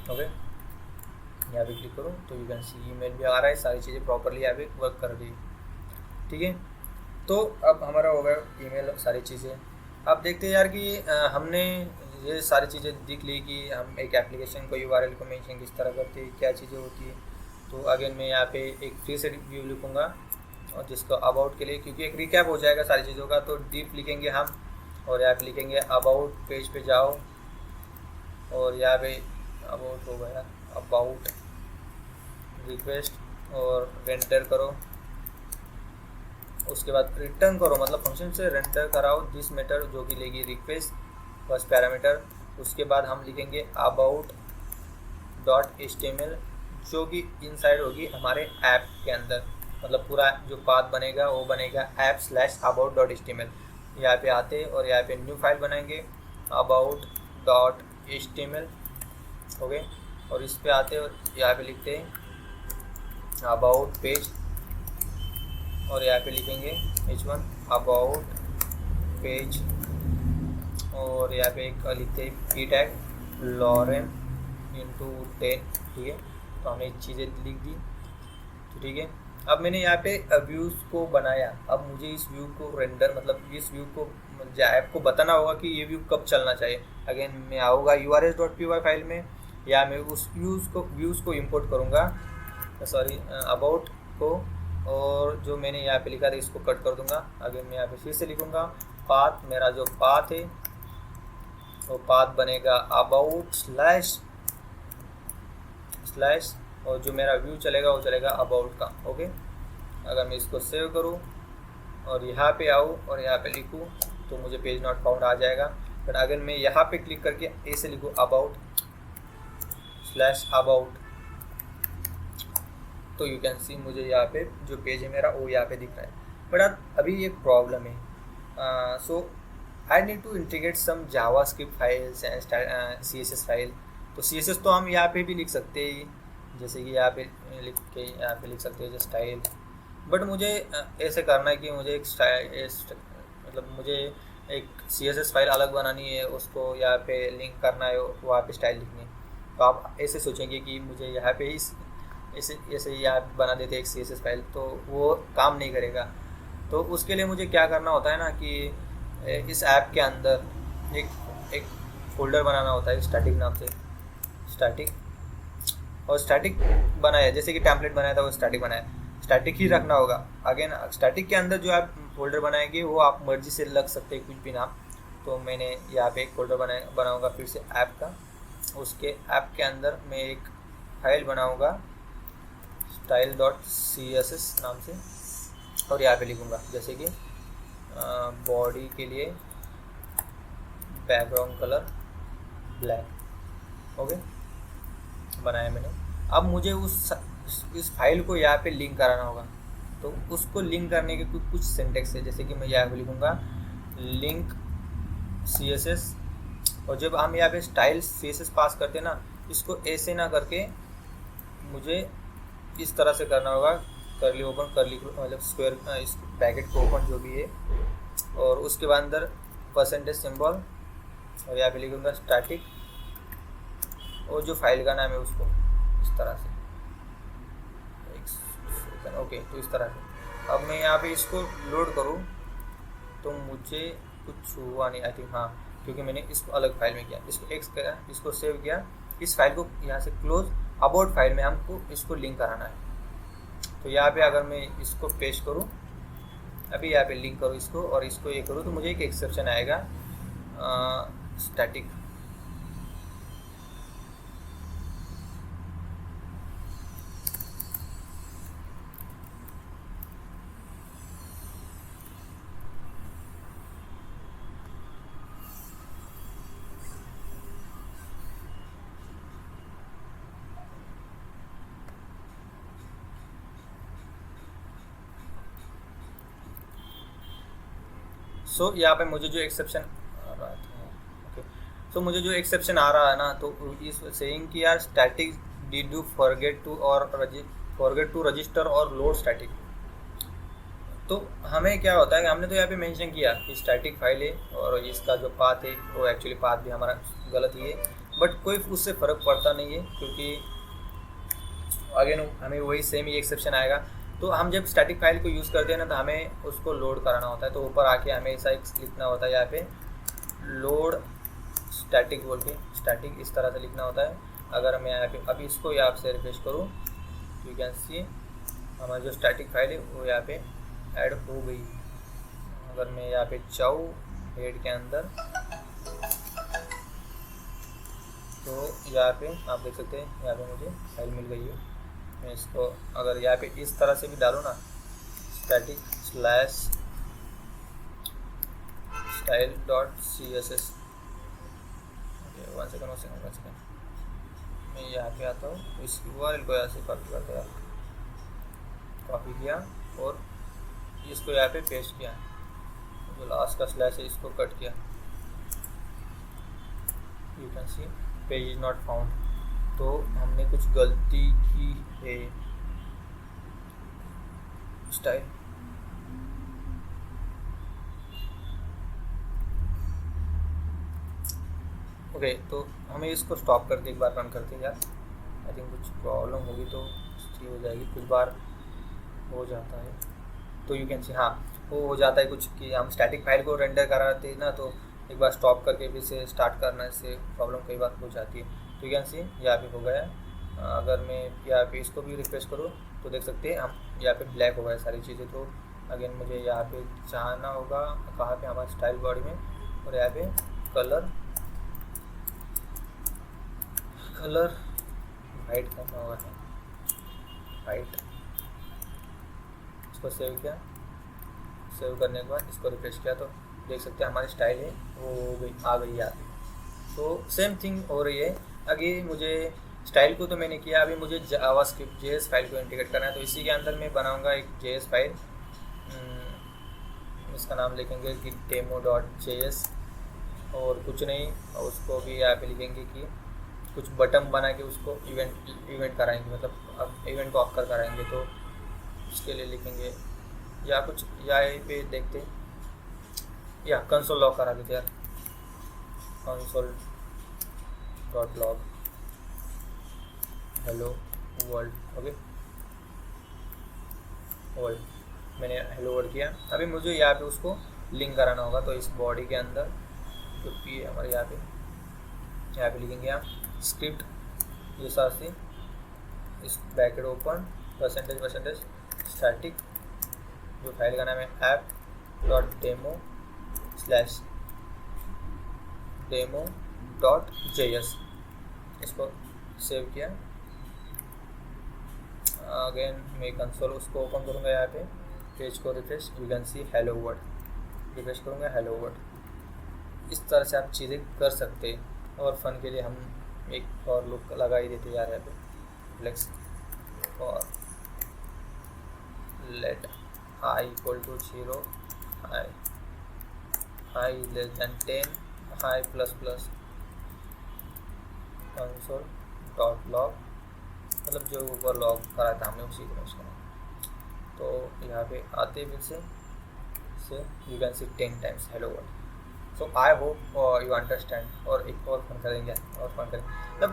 S1: ओके, यहाँ पे क्लिक करूँ तो यू कैन सी ईमेल भी आ रहा है, सारी चीज़ें प्रॉपरली यहाँ पे वर्क कर रही है। ठीक है, तो अब हमारा हो गया ईमेल सारी चीज़ें। अब देखते हैं यार कि हमने ये सारी चीज़ें दिख ली कि हम एक एप्लीकेशन को यूआरएल को मेंशन किस तरह करते हैं, क्या चीज़ें होती है। तो अगेन मैं यहाँ पे एक फ्री सेट व्यू लिखूँगा और जिसको अबाउट के लिए, क्योंकि एक रिकैप हो जाएगा सारी चीज़ों का, तो डीप लिखेंगे हम और यहाँ पे लिखेंगे अबाउट पेज पे जाओ और यहाँ पे अबाउट हो गया, अबाउट रिक्वेस्ट और रेंडर करो, उसके बाद रिटर्न करो, मतलब फंक्शन से रेंडर कराओ दिस मेथड जो कि लेगी रिक्वेस्ट फर्स्ट पैरामीटर। उसके बाद हम लिखेंगे अबाउट डॉट एचटीएमएल जो कि इनसाइड होगी हमारे ऐप के अंदर, मतलब पूरा जो पाथ बनेगा वो बनेगा app/about.html। यहाँ पे आते और यहाँ पे न्यू फाइल बनाएंगे about.html। ओके, और इस पे आते और यहाँ पे लिखते हैं अबाउट पेज और यहाँ पे लिखेंगे h1 अबाउट पेज और यहाँ पे एक लिखते हैं पी टैग लॉरेन × 10। ठीक है, तो हमने चीज़ें लिख दी। तो ठीक है, अब मैंने यहाँ पे व्यूज़ को बनाया, अब मुझे इस व्यू को रेंडर, मतलब इस व्यू को ऐप को बताना होगा कि ये व्यू कब चलना चाहिए। अगेन मैं आऊँगा urs.py फाइल में, या मैं उस व्यूज़ को इंपोर्ट करूँगा, सॉरी अबाउट को, और जो मैंने यहाँ पे लिखा था इसको कट कर दूँगा। अगेन मैं यहाँ पे फिर से लिखूँगा पाथ, मेरा जो पाथ है वो पाथ बनेगा अबाउट स्लैश और जो मेरा व्यू चलेगा वो चलेगा अबाउट का। ओके, अगर मैं इसको सेव करूँ और यहाँ पे आऊँ और यहाँ पे लिखूँ तो मुझे पेज नॉट फाउंड आ जाएगा। बट अगर मैं यहाँ पे क्लिक करके ऐसे लिखूँ अबाउट तो यू कैन सी मुझे यहाँ पे जो पेज है मेरा वो यहाँ पे दिख रहा है। बट अभी एक प्रॉब्लम है, so I need to integrate some JavaScript files and CSS file. तो CSS तो हम यहाँ पे भी लिख सकते हैं, जैसे कि यहाँ पे लिख के यहाँ पे लिख सकते हैं स्टाइल। बट मुझे ऐसे करना है कि मुझे एक स्टाइल, मतलब मुझे एक CSS फाइल अलग बनानी है, उसको यहाँ पे लिंक करना है, वहाँ पे स्टाइल लिखनी है। तो आप ऐसे सोचेंगे कि मुझे यहाँ पे इस ऐसे यहाँ बना देते एक CSS फाइल, तो वो काम नहीं करेगा। तो उसके लिए मुझे क्या करना होता है ना कि इस ऐप के अंदर एक फोल्डर बनाना होता है स्टैटिक नाम से, स्टैटिक, और स्टैटिक बनाया जैसे कि टेम्पलेट बनाया था वो स्टैटिक बनाया, स्टैटिक ही रखना होगा। अगेन स्टैटिक के अंदर जो आप फोल्डर बनाएंगे वो आप मर्जी से लग सकते हैं कुछ भी नाम। तो मैंने यहाँ पे एक फोल्डर बनाऊँगा फिर से ऐप का, उसके ऐप के अंदर मैं एक फाइल बनाऊँगा style dot C S S नाम से, और यहाँ पे लिखूँगा जैसे कि बॉडी के लिए बैकग्राउंड कलर ब्लैक। ओके, बनाया मैंने। अब मुझे इस फाइल को यहाँ पे लिंक कराना होगा, तो उसको लिंक करने के कुछ सिंटेक्स है, जैसे कि मैं यहाँ पे लिखूँगा लिंक सी एस एस, और जब हम यहाँ पे स्टाइल सी एस एस पास करते हैं ना, इसको ऐसे ना करके मुझे इस तरह से करना होगा, करली ओपन करली मतलब स्क्वायर इस ब्रैकेट को ओपन जो भी है, और उसके बाद अंदर परसेंटेज सिंबल, और यहाँ पे लिखूँगा स्टैटिक, और जो फाइल का नाम है उसको इस तरह से, ओके। तो इस तरह से अब मैं यहाँ पे इसको लोड करूँ तो मुझे कुछ हुआ नहीं, आई थिंक, हाँ, क्योंकि मैंने इसको अलग फाइल में किया, इसको एक्स किया, इसको सेव किया, इस फाइल को यहाँ से क्लोज, अबाउट फाइल में हमको इसको लिंक कराना है। तो यहाँ पे अगर मैं इसको पेस्ट करूँ, अभी यहाँ पे लिंक करूँ इसको और इसको ये करूँ, तो मुझे एक एक्सेप्शन आएगा स्टैटिक। सो यहाँ पे मुझे जो एक्सेप्शन आ रहा है, ओके, सो मुझे जो एक्सेप्शन आ रहा है ना, तो इस सेइंग कि यार static did you forget to register और लोड स्टैटिक। तो हमें क्या होता है कि हमने तो यहाँ पे मेंशन किया कि स्टैटिक फाइल है और इसका जो पाथ है वो एक्चुअली पाथ भी हमारा गलत ही है, बट कोई उससे फ़र्क पड़ता नहीं है, क्योंकि अगेन हमें वही सेम ही एक्सेप्शन आएगा। तो हम जब स्टैटिक फाइल को यूज़ करते हैं ना, तो हमें उसको लोड कराना होता है, तो ऊपर आके हमें ऐसा लिखना होता है यहाँ पे लोड स्टैटिक बोल के, स्टैटिक इस तरह से लिखना होता है। अगर मैं यहाँ पे अभी इसको यहाँ से रिफ्रेश करूँ, यू कैन सी हमारी जो स्टैटिक फाइल है वो यहाँ पे ऐड हो गई। अगर मैं यहाँ पे चाहूँ हेड के अंदर, तो यहाँ पे आप देख सकते हैं यहाँ पे मुझे फाइल मिल गई है। मैं इसको अगर यहाँ पे इस तरह से भी डालूँ ना, static slash style dot C S S, one second, मैं यहाँ पे आता हूँ, इस URL को यहाँ से कॉपी करता है, कॉपी किया और इसको यहाँ पे पेस्ट किया, जो लास्ट का स्लैश है इसको कट किया, you can C page is not found. तो हमने कुछ गलती की है। स्टाइल ओके, तो हमें इसको स्टॉप करके एक बार रन करते हैं यार, आई थिंक कुछ प्रॉब्लम होगी तो ठीक हो जाएगी, कुछ बार हो जाता है। तो यू कैन सी, हाँ, वो हो जाता है कुछ कि हम स्टैटिक फाइल को रेंडर कराते हैं ना, तो एक बार स्टॉप करके फिर से स्टार्ट करने से प्रॉब्लम कई बार हो जाती है। तो यू कैन सी यहाँ पे हो गया। अगर मैं यहाँ पे इसको भी रिफ्रेश करूँ तो देख सकते हैं हम यहाँ पे ब्लैक हो गया सारी चीज़ें। तो अगेन मुझे यहाँ पे जाना होगा, कहाँ पे, हमारे स्टाइल बॉडी में, और यहाँ पे कलर वाइट करना होगा, वाइट। इसको सेव किया, सेव करने के बाद इसको रिफ्रेश किया तो देख सकते हैं हमारी स्टाइल है वो आ गई यहाँ पे। तो सेम थिंग हो रही है। आगे मुझे स्टाइल को तो मैंने किया, अभी मुझे जावास्क्रिप्ट JS फाइल को इंटीग्रेट करना है। तो इसी के अंदर मैं बनाऊंगा एक JS फाइल, इसका नाम लिखेंगे कि demo.js, और कुछ नहीं, और उसको भी यहाँ पे लिखेंगे कि कुछ बटन बना के उसको इवेंट कराएंगे, मतलब अब इवेंट को ऑफ कराएंगे। तो उसके लिए लिखेंगे या कुछ यहाँ पे देखते हैं, या कंसोल लॉग करा देते यार, console dot log hello world. Okay, world, मैंने हेलो वर्ल्ड किया। अभी मुझे यहाँ पे उसको लिंक कराना होगा, तो इस बॉडी के अंदर जो पी है हमारे यहाँ पे लिखेंगे आप स्क्रिप्ट, ये साथ से इस ब्रैकेट ओपन परसेंटेज स्टैटिक, जो फाइल का नाम है app dot demo dot JS, इसको सेव किया। अगेन मैं कंसोल उसको ओपन करूँगा, यहाँ पे पेज को refresh, you can see hello word, refresh करूँगा हेलो वर्ड। इस तरह से आप चीज़ें कर सकते हैं। और फन के लिए हम एक और लुक लगा ही देते यार, यहाँ पे फ्लेक्स और let I equal to 0, I less than 10, I plus plus console dot log, मतलब जो ऊपर लॉग करा था हमने उसी को यूज़ करना। तो यहाँ पे आते फिर से you can C 10 times hello world. So I hope you understand. और एक और फन करेंगे, और फन करेंगे, मतलब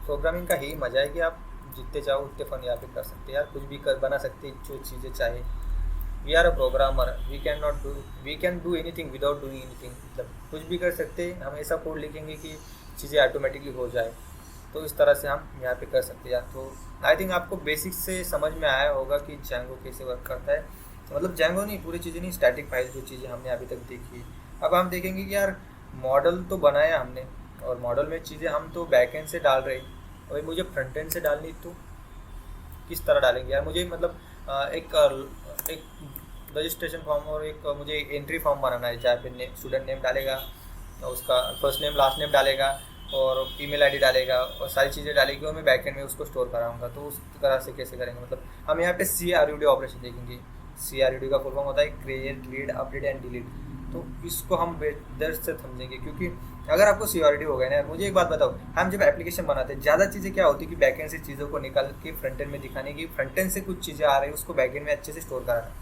S1: प्रोग्रामिंग का ही मज़ा है कि आप जितने चाहो उतने फन यहाँ पे कर सकते हैं यार, कुछ भी कर बना सकते हैं जो चीज़ें चाहे। We are a programmer, we can do anything without doing anything, मतलब कुछ भी कर सकते हैं। हम ऐसा कोड लिखेंगे कि चीज़ें ऑटोमेटिकली हो जाए, तो इस तरह से हम यहाँ पे कर सकते हैं। तो आई थिंक आपको बेसिक से समझ में आया होगा कि जैंगो कैसे वर्क करता है। मतलब जैंगो नहीं, पूरी चीज़ें नहीं, स्टैटिक फाइल जो चीज़ें हमने अभी तक देखी। अब हम देखेंगे कि यार मॉडल तो बनाया हमने, और मॉडल में चीज़ें हम तो बैकएंड से डाल रहे हैं, अभी मुझे फ्रंट एंड से डालनी, तो किस तरह डालेंगे यार। मुझे मतलब एक रजिस्ट्रेशन फॉर्म और एक मुझे एंट्री फॉर्म बनाना है, जहाँ पे स्टूडेंट नेम डालेगा, उसका फर्स्ट नेम लास्ट नेम डालेगा और ईमेल आईडी डालेगा और सारी चीज़ें डालेगी, और मैं बैकएंड में उसको स्टोर कराऊंगा। तो उस तरह से कैसे करेंगे, मतलब हम यहाँ पे CRUD ऑपरेशन देखेंगे। CRUD का फुल फॉर्म होता है create, read, update and delete. तो इसको हम बेहतर से समझेंगे, क्योंकि अगर आपको CRUD हो गया ना, मुझे एक बात बताओ, हम जब एप्लीकेशन बनाते हैं ज़्यादा चीज़ें क्या होती है कि बैकएंड से चीज़ों को निकाल के फ्रंट एंड में दिखाने की, फ्रंट एंड से कुछ चीज़ें आ रही है उसको बैकएंड में अच्छे से स्टोर कराना।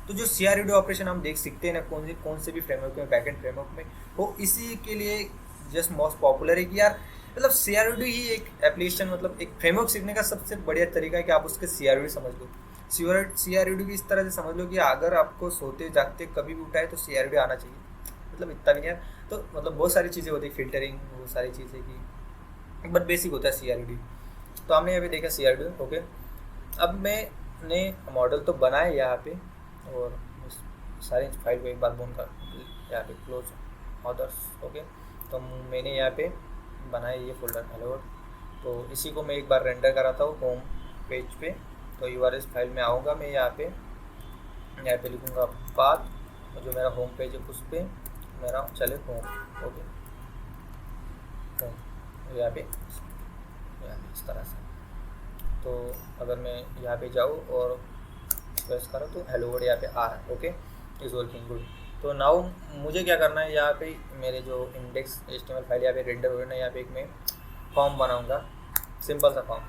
S1: तो जो CRUD ऑपरेशन हम देख सकते हैं ना, कौन से भी फ्रेमवर्क में, बैकएंड फ्रेमवर्क में, वो इसी के लिए जस्ट मोस्ट पॉपुलर है कि यार मतलब CRUD ही एक एप्लीकेशन, मतलब एक फ्रेमवर्क सीखने का सबसे बढ़िया तरीका है कि आप उसके CRUD समझ लो। CRUD भी इस तरह से समझ लो कि अगर आपको सोते जागते कभी भी उठाए तो CRUD आना चाहिए, मतलब इतना भी नहीं यार। तो मतलब बहुत सारी चीज़ें होती है, फिल्टरिंग, वो सारी चीज़ें की, बट बेसिक होता है CRUD। तो हमने अभी देखा CRUD, ओके। अब मैंने मॉडल तो बनाया यहाँ पे, और सारी फाइल को एक बार बंद कर यहाँ पे क्लोज ऑथर्स, ओके। तो मैंने यहाँ पे बनाया ये फोल्डर हेलो वर्ल्ड। तो इसी को मैं एक बार रेंडर कराता हूँ होम पेज पे। तो URL फाइल में आऊँगा मैं, यहाँ पे लिखूँगा पाथ, जो मेरा होम पेज है उस पर मेरा चले होम, ओके, होम यहाँ पे इस तरह से। तो अगर मैं यहाँ पे जाऊँ और प्रेस करो तो हेलो वर्ल्ड यहाँ पे आ रहा है, ओके, इज़ वर्किंग गुड। तो नाउ मुझे क्या करना है, यहाँ पे मेरे जो इंडेक्स HTML फाइल यहाँ पे रेंडर हो रहा है ना, यहाँ पे एक मैं फॉर्म बनाऊँगा, सिंपल सा फॉर्म।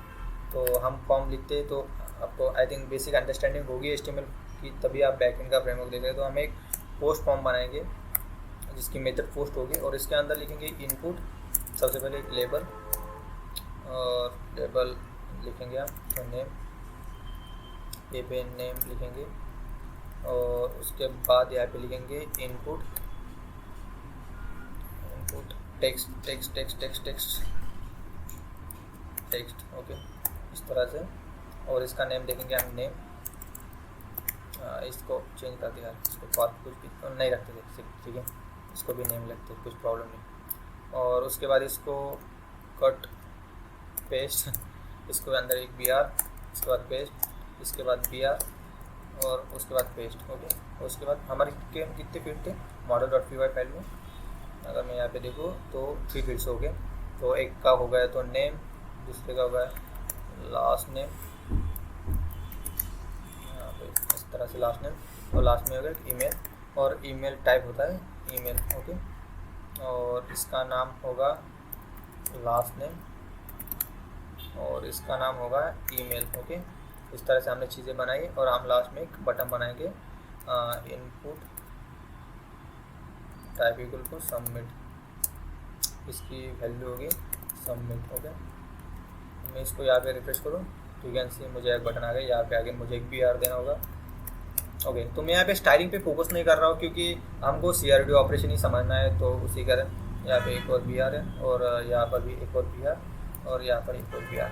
S1: तो हम फॉर्म लिखते हैं, तो आपको आई थिंक बेसिक अंडरस्टैंडिंग होगी HTML की, तभी आप बैकएंड का फ्रेमवर्क देखेंगे। तो हम एक पोस्ट फॉर्म बनाएंगे जिसकी मेथड पोस्ट होगी, और इसके अंदर लिखेंगे इनपुट, सबसे पहले एक लेबल, और लेबल लिखेंगे आप तो नेम, ए पे नेम लिखेंगे, और उसके बाद यहाँ पे लिखेंगे input text text text text text text, okay, इस तरह से। और इसका नेम देखेंगे हम नेम, इसको चेंज कर दिया, इसको फॉर कुछ भी नहीं रखते थे, ठीक है, इसको भी नेम लगते, कुछ प्रॉब्लम नहीं। और उसके बाद इसको कट पेस्ट, इसको अंदर एक BR, इसके बाद पेस्ट, इसके बाद BR, और उसके बाद पेस्ट, ओके। और उसके बाद हमारे कितने फील्ड थे model.py फाइल में, अगर मैं यहाँ पे देखूँ तो 3 फील्ड्स हो गए। तो एक का हो गया तो नेम, दूसरे का हो गया लास्ट नेम, यहाँ पे इस तरह से लास्ट नेम, और लास्ट में हो गया ईमेल, और ईमेल टाइप होता है ईमेल, ओके। और इसका नाम होगा लास्ट नेम, और इसका नाम होगा ईमेल, ओके। इस तरह से हमने चीज़ें बनाई, और हम लास्ट में एक बटन बनाएंगे, input type equal to submit, इसकी वैल्यू होगी सबमिट, ओके। मैं इसको यहाँ पे रिफ्रेश करूँ तो यू कैन सी मुझे एक बटन आ गया, यहाँ पे आगे मुझे एक BR देना होगा, ओके। तो मैं यहाँ पे स्टाइलिंग पे फोकस नहीं कर रहा हूँ, क्योंकि हमको CRUD ऑपरेशन ही समझना है, तो उसी कारण यहाँ पे एक और BR है, और यहाँ पर भी एक और BR, और यहाँ पर एक और BR।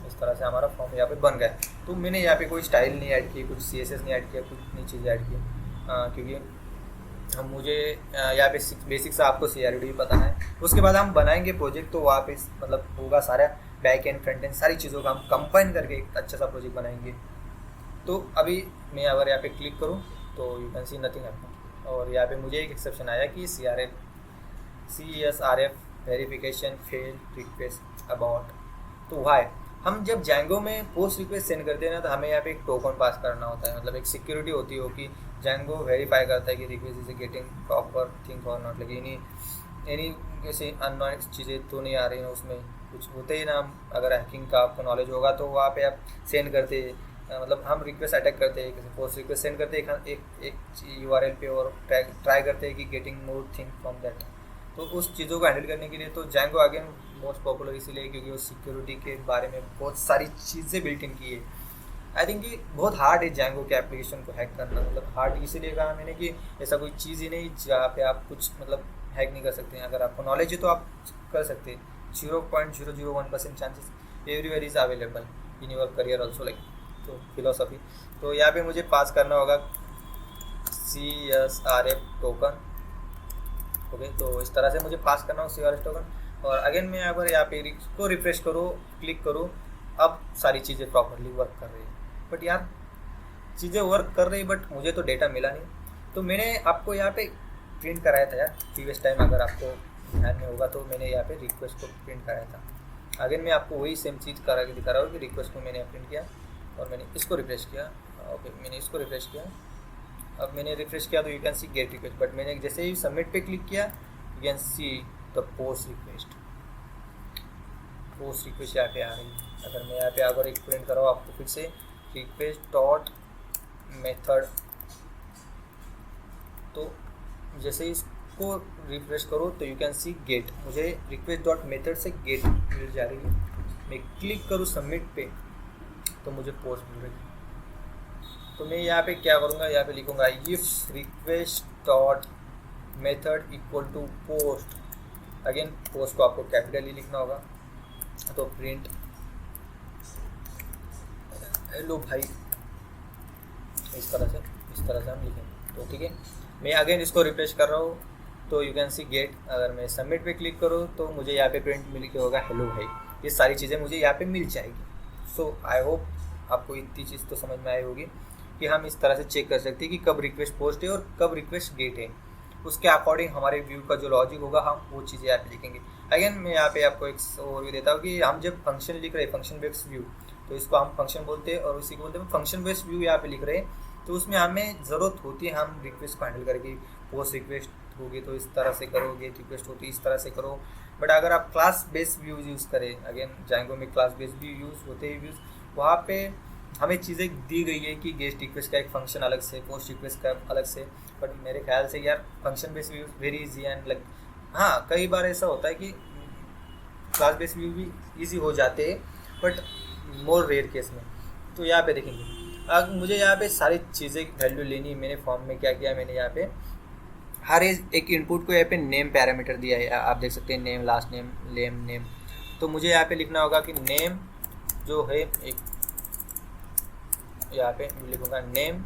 S1: इस तरह से हमारा फॉर्म यहाँ पे बन गया। तो मैंने यहाँ पे कोई स्टाइल नहीं ऐड की, कुछ CSS नहीं ऐड किया, कुछ नई चीज़ें ऐड की, क्योंकि मुझे यहाँ पे बेसिक से आपको CRUD भी पता है। उसके बाद हम बनाएंगे प्रोजेक्ट, तो वहाँ पे मतलब होगा सारा बैक एंड फ्रंट एंड सारी चीज़ों का हम कंबाइन करके एक अच्छा सा प्रोजेक्ट बनाएंगे। तो अभी मैं अगर यहाँ पे क्लिक करूँ तो you can C nothing happen, और यहाँ पे मुझे एक एक्सेप्शन आया कि CSRF verification fail request about. तो वाई, हम जब जैंगो में पोस्ट रिक्वेस्ट सेंड करते हैं ना, तो हमें यहाँ पे एक टोकन पास करना होता है, मतलब एक सिक्योरिटी होती हो कि जैंगो वेरीफाई करता है कि request is getting proper thing और नॉट, लेकिन एनी कैसे अननोन चीज़ें तो नहीं आ रही हैं उसमें, कुछ होते ही ना। अगर हैकिंग का आपको नॉलेज होगा तो वहाँ पे आप सेंड करते, मतलब हम रिक्वेस्ट अटैक करते हैं, पोस्ट रिक्वेस्ट सेंड करते हैं एक URL पे, और ट्राई करते हैं कि getting more thing from that. तो उस चीज़ों को हैंडल करने के लिए तो जैंगो अगेन मोस्ट पॉपुलर इसीलिए क्योंकि वो सिक्योरिटी के बारे में बहुत सारी चीज़ें बिल्ट इन की है। आई थिंक कि बहुत हार्ड है जैंगो के एप्लीकेशन को हैक करना, मतलब हार्ड इसीलिए कहा मैंने कि ऐसा कोई चीज़ ही नहीं जहाँ पे आप कुछ मतलब हैक नहीं कर सकते हैं। अगर आपको नॉलेज है तो आप कर सकते हैं। 0.001% chances everywhere is available in your career also, like तो फिलोसफी। तो यहाँ पे मुझे पास करना होगा CSRF टोकन। ओके, तो इस तरह से मुझे पास करना हो CSRF टोकन, और अगेन मैं अगर यहाँ पे इसको रिफ्रेश करूँ, क्लिक करूँ, अब सारी चीज़ें प्रॉपरली वर्क कर रही है। बट यार चीज़ें वर्क कर रही, बट मुझे तो डेटा मिला नहीं। तो मैंने आपको यहाँ पे प्रिंट कराया था यार प्रीवियस टाइम, अगर आपको ध्यान में होगा तो मैंने यहाँ पे रिक्वेस्ट को प्रिंट कराया था। अगेन मैं आपको वही सेम चीज़ करा के दिखा रहा हूँ कि रिक्वेस्ट को मैंने प्रिंट किया और मैंने इसको रिफ्रेश किया। ओके, मैंने इसको रिफ्रेश किया, अब मैंने रिफ्रेश किया तो you can C gate request, but मैंने जैसे ही सबमिट पे क्लिक किया you can see the post request यहाँ पे आ रही है। अगर मैं यहाँ पे अगर एक प्रिंट कराऊँ आपको फिर से रिक्वेस्ट डॉट मेथड, तो जैसे इसको रिफ्रेश करो तो यू कैन सी गेट, मुझे रिक्वेस्ट डॉट मेथड से गेट मिल जा रही है। मैं क्लिक करूँ सबमिट पे तो मुझे पोस्ट मिल रही है। तो मैं यहाँ पे क्या करूँगा, यहाँ पे लिखूँगा if request dot method equal to post, again post को आपको कैपिटली लिखना होगा। तो प्रिंट हेलो भाई, इस तरह से हम लिखेंगे। तो ठीक है, मैं अगेन इसको रिफ्रेश कर रहा हूँ तो यू कैन सी गेट। अगर मैं सबमिट पे क्लिक करूँ तो मुझे यहाँ पे प्रिंट मिल के होगा हेलो भाई। ये सारी चीज़ें मुझे यहाँ पे मिल जाएगी। सो आई होप आपको इतनी चीज़ तो समझ में आई होगी कि हम इस तरह से चेक कर सकते हैं कि कब रिक्वेस्ट पोस्ट है और कब रिक्वेस्ट गेट है। उसके अकॉर्डिंग हमारे व्यू का जो लॉजिक होगा हम वो चीज़ें यहाँ पे लिखेंगे। अगेन मैं यहाँ पे आपको एक ओवरव्यू देता हूँ कि हम जब फंक्शन लिख रहे हैं, फंक्शन बेस्ड व्यू, तो इसको हम फंक्शन बोलते हैं और उसी को बोलते हैं फंक्शन बेस्ड व्यू। यहाँ पे लिख रहे हैं तो उसमें हमें ज़रूरत होती है हम रिक्वेस्ट को हैंडल करके, पोस्ट रिक्वेस्ट होगी तो इस तरह से करो, गेट रिक्वेस्ट होती है इस तरह से करो। बट अगर आप क्लास बेस्ड व्यू यूज़ करें, अगेन जैंगो में क्लास बेस्ड व्यू यूज़ होते हैं व्यूज़, वहाँ पे हमें चीज़ें दी गई है कि गेट रिक्वेस्ट का एक फंक्शन अलग से, पोस्ट रिक्वेस्ट का अलग से। बट मेरे ख्याल से यार function based view very easy and like, हाँ कई बार ऐसा होता है कि क्लास बेस्ड व्यू भी इजी हो जाते हैं बट मोर रेयर केस में। तो यहाँ पे देखेंगे अब मुझे यहाँ पे सारी चीज़ें वैल्यू लेनी है। मैंने फॉर्म में क्या किया, मैंने यहाँ पे हर एक इनपुट को यहाँ पे नेम पैरामीटर दिया है। आप देख सकते हैं नेम, लास्ट नेम, नेम। तो मुझे यहाँ पे लिखना होगा कि नेम जो है, एक यहाँ पे लिखूँगा name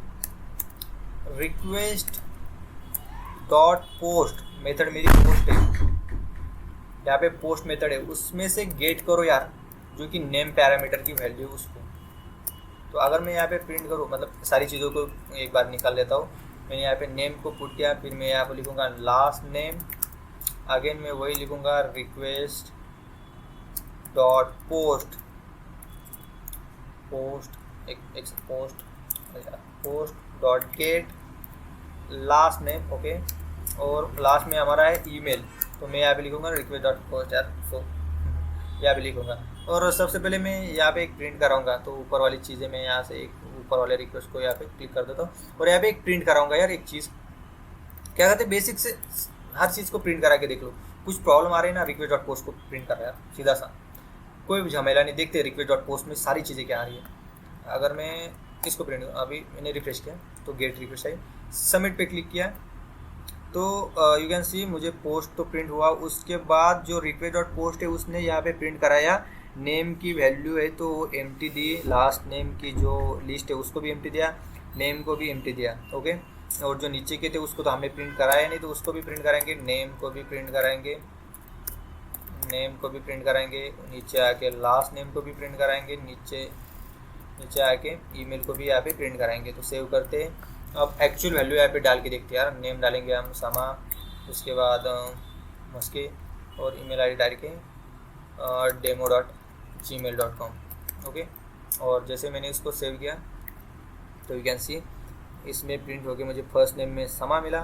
S1: request dot post, method मेरी पोस्ट है, यहाँ पे पोस्ट मेथड है, उसमें से गेट करो यार जो कि नेम पैरामीटर की वैल्यू है उसको। तो अगर मैं यहाँ पे प्रिंट करूँ, मतलब सारी चीज़ों को एक बार निकाल लेता हूँ। मैंने यहाँ पे नेम को पुट किया, फिर मैं यहाँ पे लिखूँगा लास्ट नेम, अगेन मैं वही लिखूँगा request dot post dot gate last name. Okay, और लास्ट में हमारा है ईमेल, तो मैं यहाँ पे लिखूँगा रिक्वेस्ट डॉट पोस्ट यार, सो यहाँ पे लिखूँगा। और सबसे पहले मैं यहाँ पे एक प्रिंट कराऊंगा, तो ऊपर वाली चीज़ें मैं यहाँ से एक ऊपर वाले रिक्वेस्ट को यहाँ पे क्लिक कर देता हूँ और यहाँ पे एक प्रिंट कराऊंगा यार। एक चीज़ क्या कहते हैं, बेसिक से हर चीज़ को प्रिंट करा के देख लो। कुछ प्रॉब्लम आ रही है ना, रिक्वेस्ट डॉट पोस्ट को प्रिंट कर रहा है सीधा सा, कोई भी झमेला नहीं। देखते रिक्वेस्ट डॉट पोस्ट में सारी चीज़ें क्या आ रही है। अगर मैं इसको प्रिंट, अभी मैंने रिफ्रेश किया तो गेट रिक्वेस्ट आई, सबमिट पे क्लिक किया तो यू कैन सी मुझे पोस्ट तो प्रिंट हुआ। उसके बाद जो रिक्वेस्ट डॉट पोस्ट है उसने यहाँ पे प्रिंट कराया, नेम की वैल्यू है तो एम्प्टी दी, लास्ट नेम की जो लिस्ट है उसको भी एम्प्टी दिया, नेम को भी एम्प्टी दिया। ओके, और जो नीचे के थे उसको तो हमें प्रिंट कराया नहीं, तो उसको भी प्रिंट कराएंगे, नेम को भी प्रिंट कराएंगे, नेम को भी प्रिंट कराएंगे, नीचे आके लास्ट नेम को भी प्रिंट कराएंगे, नीचे आके ईमेल को भी यहाँ पे प्रिंट कराएंगे। तो सेव करते हैं। अब एक्चुअल वैल्यू यहाँ पे डाल के देखते हैं यार। नेम डालेंगे हम समा, उसके बाद मस्के और ईमेल आईडी डाल के demo.gmail.com। ओके, और जैसे मैंने इसको सेव किया तो यू कैन सी इसमें प्रिंट होके मुझे फर्स्ट नेम में समा मिला,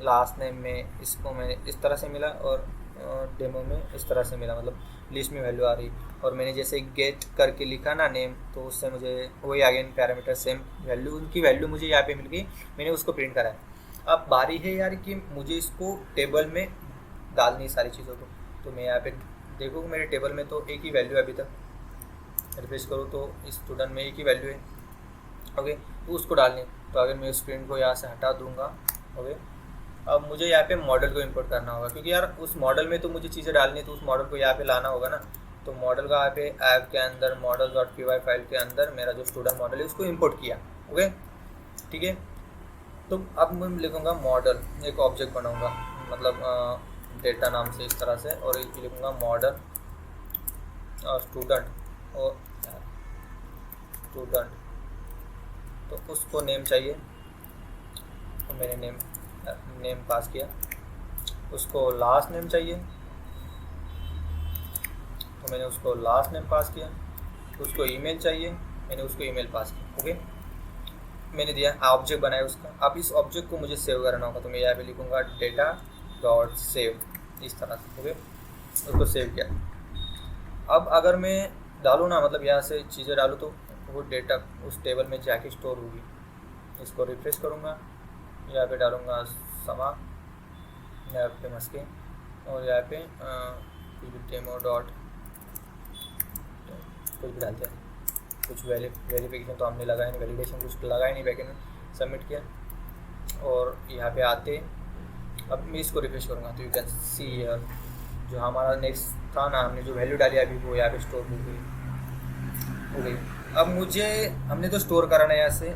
S1: लास्ट नेम में इसको मैंने इस तरह से मिला और डेमो में इस तरह से मिला, मतलब लिस्ट में वैल्यू आ रही। और मैंने जैसे गेट करके लिखा ना नेम, तो उससे मुझे वही अगेन पैरामीटर सेम वैल्यू, उनकी वैल्यू मुझे यहाँ पे मिल गई, मैंने उसको प्रिंट करा है। अब बारी है यार कि मुझे इसको टेबल में डालनी सारी चीज़ों को। तो मैं यहाँ पे देखो मेरे टेबल में तो एक ही वैल्यू है, अभी तक रिफ्रेश करूँ तो स्टूडेंट में एक ही वैल्यू है। ओके, तो उसको डालनी। तो अगर मैं उस प्रिंट को यहाँ से हटा दूँगा, ओके, अब मुझे यहाँ पे मॉडल को इंपोर्ट करना होगा, क्योंकि यार उस मॉडल में तो मुझे चीज़ें डालनी है, तो उस मॉडल को यहाँ पे लाना होगा ना। तो मॉडल का यहाँ पे ऐप के अंदर model.py फाइल के अंदर मेरा जो स्टूडेंट मॉडल है उसको इंपोर्ट किया। ओके, ठीक है। तो अब मैं लिखूँगा मॉडल, एक ऑब्जेक्ट बनाऊँगा, मतलब डेटा नाम से इस तरह से, और लिखूँगा मॉडल स्टूडेंट और स्टूडेंट। तो उसको नेम चाहिए, तो मैंने नेम पास किया। उसको लास्ट नेम चाहिए, तो मैंने उसको लास्ट नेम पास किया। उसको ईमेल चाहिए, मैंने उसको ईमेल पास किया। ओके, मैंने दिया, ऑब्जेक्ट बनाया उसका। अब इस ऑब्जेक्ट को मुझे सेव करना होगा, तो मैं यहाँ पे लिखूँगा data.save, इस तरह से। ओके, उसको सेव किया। अब अगर मैं डालूँ ना, मतलब यहाँ से चीज़ें डालूँ, तो वो डेटा उस टेबल में जाके स्टोर होगी। इसको रिफ्रेश करूँगा, यहाँ पे डालूँगा समा, यहाँ पे मस्के, और यहाँ पे डेमो डॉट कुछ भी डालते हैं। कुछ वेरिफिकेशन तो हमने लगाया नहीं, वैलिडेशन कुछ लगाया नहीं, बैकएंड में सबमिट किया। और यहाँ पे आते, अब मैं इसको रिफ्रेश करूँगा, तो यू कैन सी हियर जो हमारा नेक्स्ट था ना, हमने जो वैल्यू डाली अभी वो यहाँ पे स्टोर हो गई। अब मुझे, हमने तो स्टोर कराना है यहाँ से,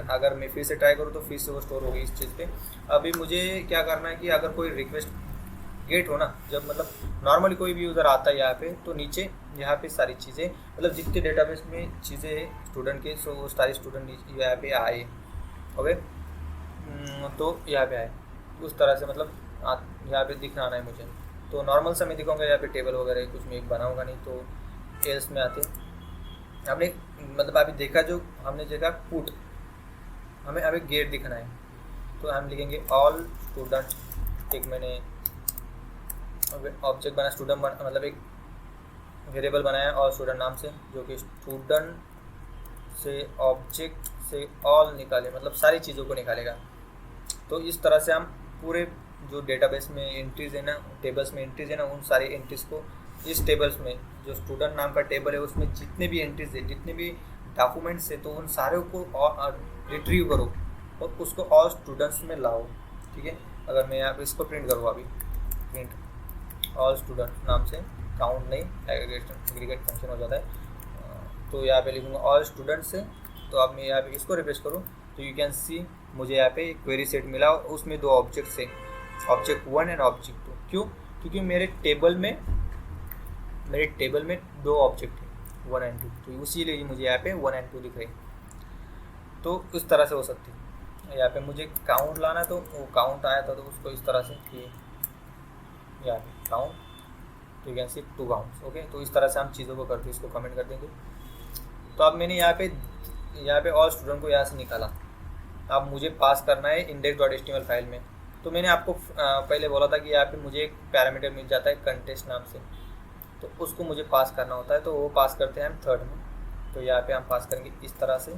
S1: अगर मैं फिर से ट्राई करूँ तो फिर से वो स्टोर हो गई इस चीज़ पे। अभी मुझे क्या करना है कि अगर कोई रिक्वेस्ट गेट हो ना, जब मतलब नॉर्मली कोई भी यूज़र आता है यहाँ पे, तो नीचे यहाँ पे सारी चीज़ें, मतलब जितने डेटाबेस में चीज़ें हैं स्टूडेंट के, सो वो सारी स्टूडेंट यहाँ पे आए। ओके, तो यहाँ पे आए उस तरह से, मतलब यहाँ पे दिखाना है मुझे। तो नॉर्मल सा मैं दिखाऊँगा यहाँ पे टेबल वगैरह कुछ मैं बनाऊँगा नहीं। तो एल्स में आते हमने, मतलब अभी देखा, जो हमने देखा पुट, हमें अभी गेट दिखना है, तो हम लिखेंगे ऑल स्टूडेंट। एक मैंने ऑब्जेक्ट बना, स्टूडेंट बना, मतलब एक वेरिएबल बनाया ऑल स्टूडेंट नाम से, जो कि स्टूडेंट से ऑब्जेक्ट से ऑल निकाले, मतलब सारी चीज़ों को निकालेगा। तो इस तरह से हम पूरे जो डेटाबेस में एंट्रीज है ना, टेबल्स में एंट्रीज है ना, उन सारी एंट्रीज को इस टेबल्स में, जो स्टूडेंट नाम का टेबल है उसमें जितने भी एंट्रीज है, जितने भी डॉक्यूमेंट्स है, तो उन सारे को रिट्रीव करो और उसको ऑल स्टूडेंट्स में लाओ। ठीक है, अगर मैं यहाँ पे इसको प्रिंट करूँ, अभी प्रिंट ऑल स्टूडेंट नाम से, काउंट नहीं, एग्रीगेट फंक्शन हो जाता है। तो यहाँ पे लिखूँगा ऑल स्टूडेंट से। तो अब मैं यहाँ पे इसको रिफ्रेश करूँ तो यू कैन सी मुझे यहाँ पे क्वेरी सेट मिला, उसमें दो ऑब्जेक्ट्स है, ऑब्जेक्ट 1 एंड ऑब्जेक्ट 2। क्यों? क्योंकि मेरे टेबल में दो ऑब्जेक्ट है, 1 एंड 2, तो इसीलिए मुझे यहाँ पे 1 एंड 2 दिख रही। तो इस तरह से हो सकती है। यहाँ पे मुझे काउंट लाना, तो वो काउंट आया था, तो उसको इस तरह से कि यहाँ पे काउंट, तो you can C 2 counts. Okay, तो इस तरह से हम चीज़ों को करते हैं, इसको कमेंट कर देंगे। तो अब मैंने यहाँ पे ऑल स्टूडेंट को यहाँ से निकाला। अब मुझे पास करना है index.html फाइल में। तो मैंने आपको पहले बोला था कि यहाँ पे मुझे एक पैरामीटर मिल जाता है कंटेस्ट नाम से, तो उसको मुझे पास करना होता है। तो वो पास करते हैं हम थर्ड में। तो यहाँ पे हम पास करेंगे इस तरह से,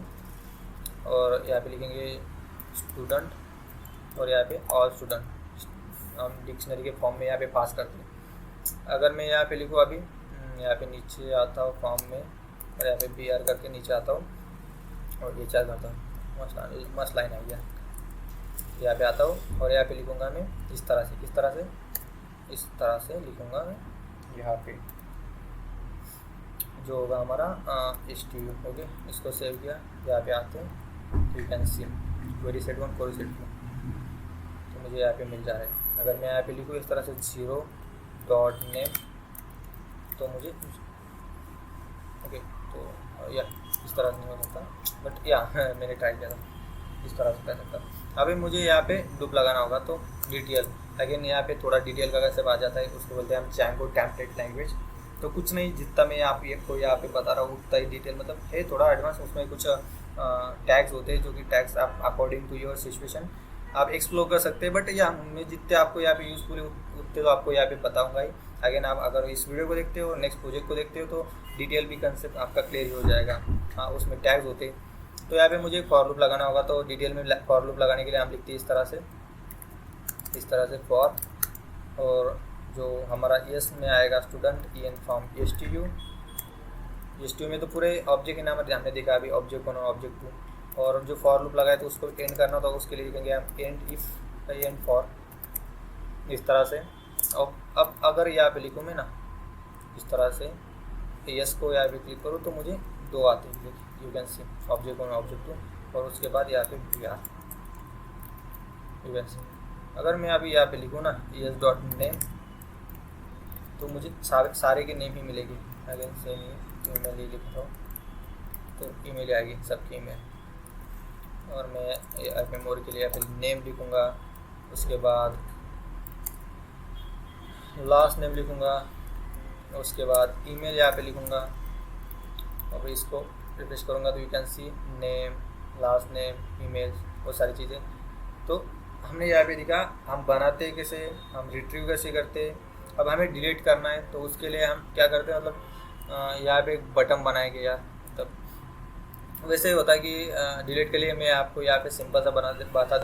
S1: और यहाँ पे लिखेंगे स्टूडेंट, और यहाँ पे ऑल स्टूडेंट, हम डिक्शनरी के फॉर्म में यहाँ पे पास करते हैं। अगर मैं यहाँ पे लिखूँ, अभी यहाँ पे नीचे आता हूँ फॉर्म में, और यहाँ पे BR करके नीचे आता हूँ, और ये चार करता हूँ, मस्त लाइन आई है। यहाँ पे आता हूँ और यहाँ पे लिखूँगा मैं इस तरह से लिखूँगा मैं। यहाँ पे जो होगा हमारा HTML। ओके, इसको सेव किया, यहाँ पे आते हैं, you can C query set 1 query set 2, तो मुझे यहाँ पे मिल जा रहा है। अगर मैं यहाँ पे लिखूँ इस तरह से 0.name तो मुझे ओके, तो या इस तरह से नहीं हो सकता, बट या मैंने ट्राई किया था, इस तरह से कर सकता। अभी मुझे यहाँ पे लूप लगाना होगा, तो डिटेल अगेन यहाँ पे थोड़ा डिटेल का कैसे आ जाता है, उसको बोलते हैं हम Django टेम्पलेट लैंग्वेज। तो कुछ नहीं, जितना मैं आप ये को यहाँ पे बता रहा हूँ उतना ही डिटेल मतलब है, थोड़ा एडवांस। उसमें कुछ टैग्स होते हैं जो कि टैग्स आप अकॉर्डिंग टू योर सिचुएशन आप एक्सप्लोर कर सकते हैं, बट या मैं जितने आपको यहाँ पे यूज़फुल उतने तो आपको यहाँ पे बताऊँगा ही। अगेन आप अगर इस वीडियो को देखते हो, नेक्स्ट प्रोजेक्ट को देखते हो, तो डिटेल भी कंसेप्ट आपका क्लियर हो जाएगा। हाँ, उसमें टैग्स होते हैं। तो यहाँ पे मुझे फॉर लूप लगाना होगा, तो डिटेल में फॉर लूप लगाने के लिए हम लिखते हैं इस तरह से फॉर, और जो हमारा एस में आएगा student E N from S T U में तो पूरे ऑब्जेक्ट के नाम हमने देखा अभी, ऑब्जेक्ट 1 और ऑब्जेक्ट 2। और जो फॉर लूप लगाए तो उसको एंड करना, तो उसके लिए लिखेंगे हम एंड फॉर, इस तरह से। और अब अगर यहाँ पे लिखूँ मैं ना इस तरह से, एस को यहाँ पे क्लिक करूँ तो मुझे 2 आते हैं, you can see object 1 object 2, और उसके बाद यहाँ पे we are, you can see. अगर मैं अभी यहाँ पे लिखूँ ना एस डॉट नेम, तो मुझे सारे के नेम ही मिलेगी। अगेन सेम ही ईमेल ही लिखता हूँ, तो ईमेल आएगी सबकी ईमेल। और मैं मेमोरी के लिए यहाँ पे नेम लिखूँगा, उसके बाद लास्ट नेम लिखूँगा, उसके बाद ईमेल यहाँ पे लिखूँगा, और इसको रिफ्रेश करूँगा तो you can see name, last name, email, वो सारी चीज़ें। तो हमने यहाँ पे दिखा हम बनाते कैसे, हम रिट्रीव कैसे करते। अब हमें डिलीट करना है, तो उसके लिए हम क्या करते हैं, मतलब यहाँ पे एक बटन बनाएंगे यार। तब वैसे ही होता है कि डिलीट के लिए मैं आपको यहाँ पे सिंपल सा बता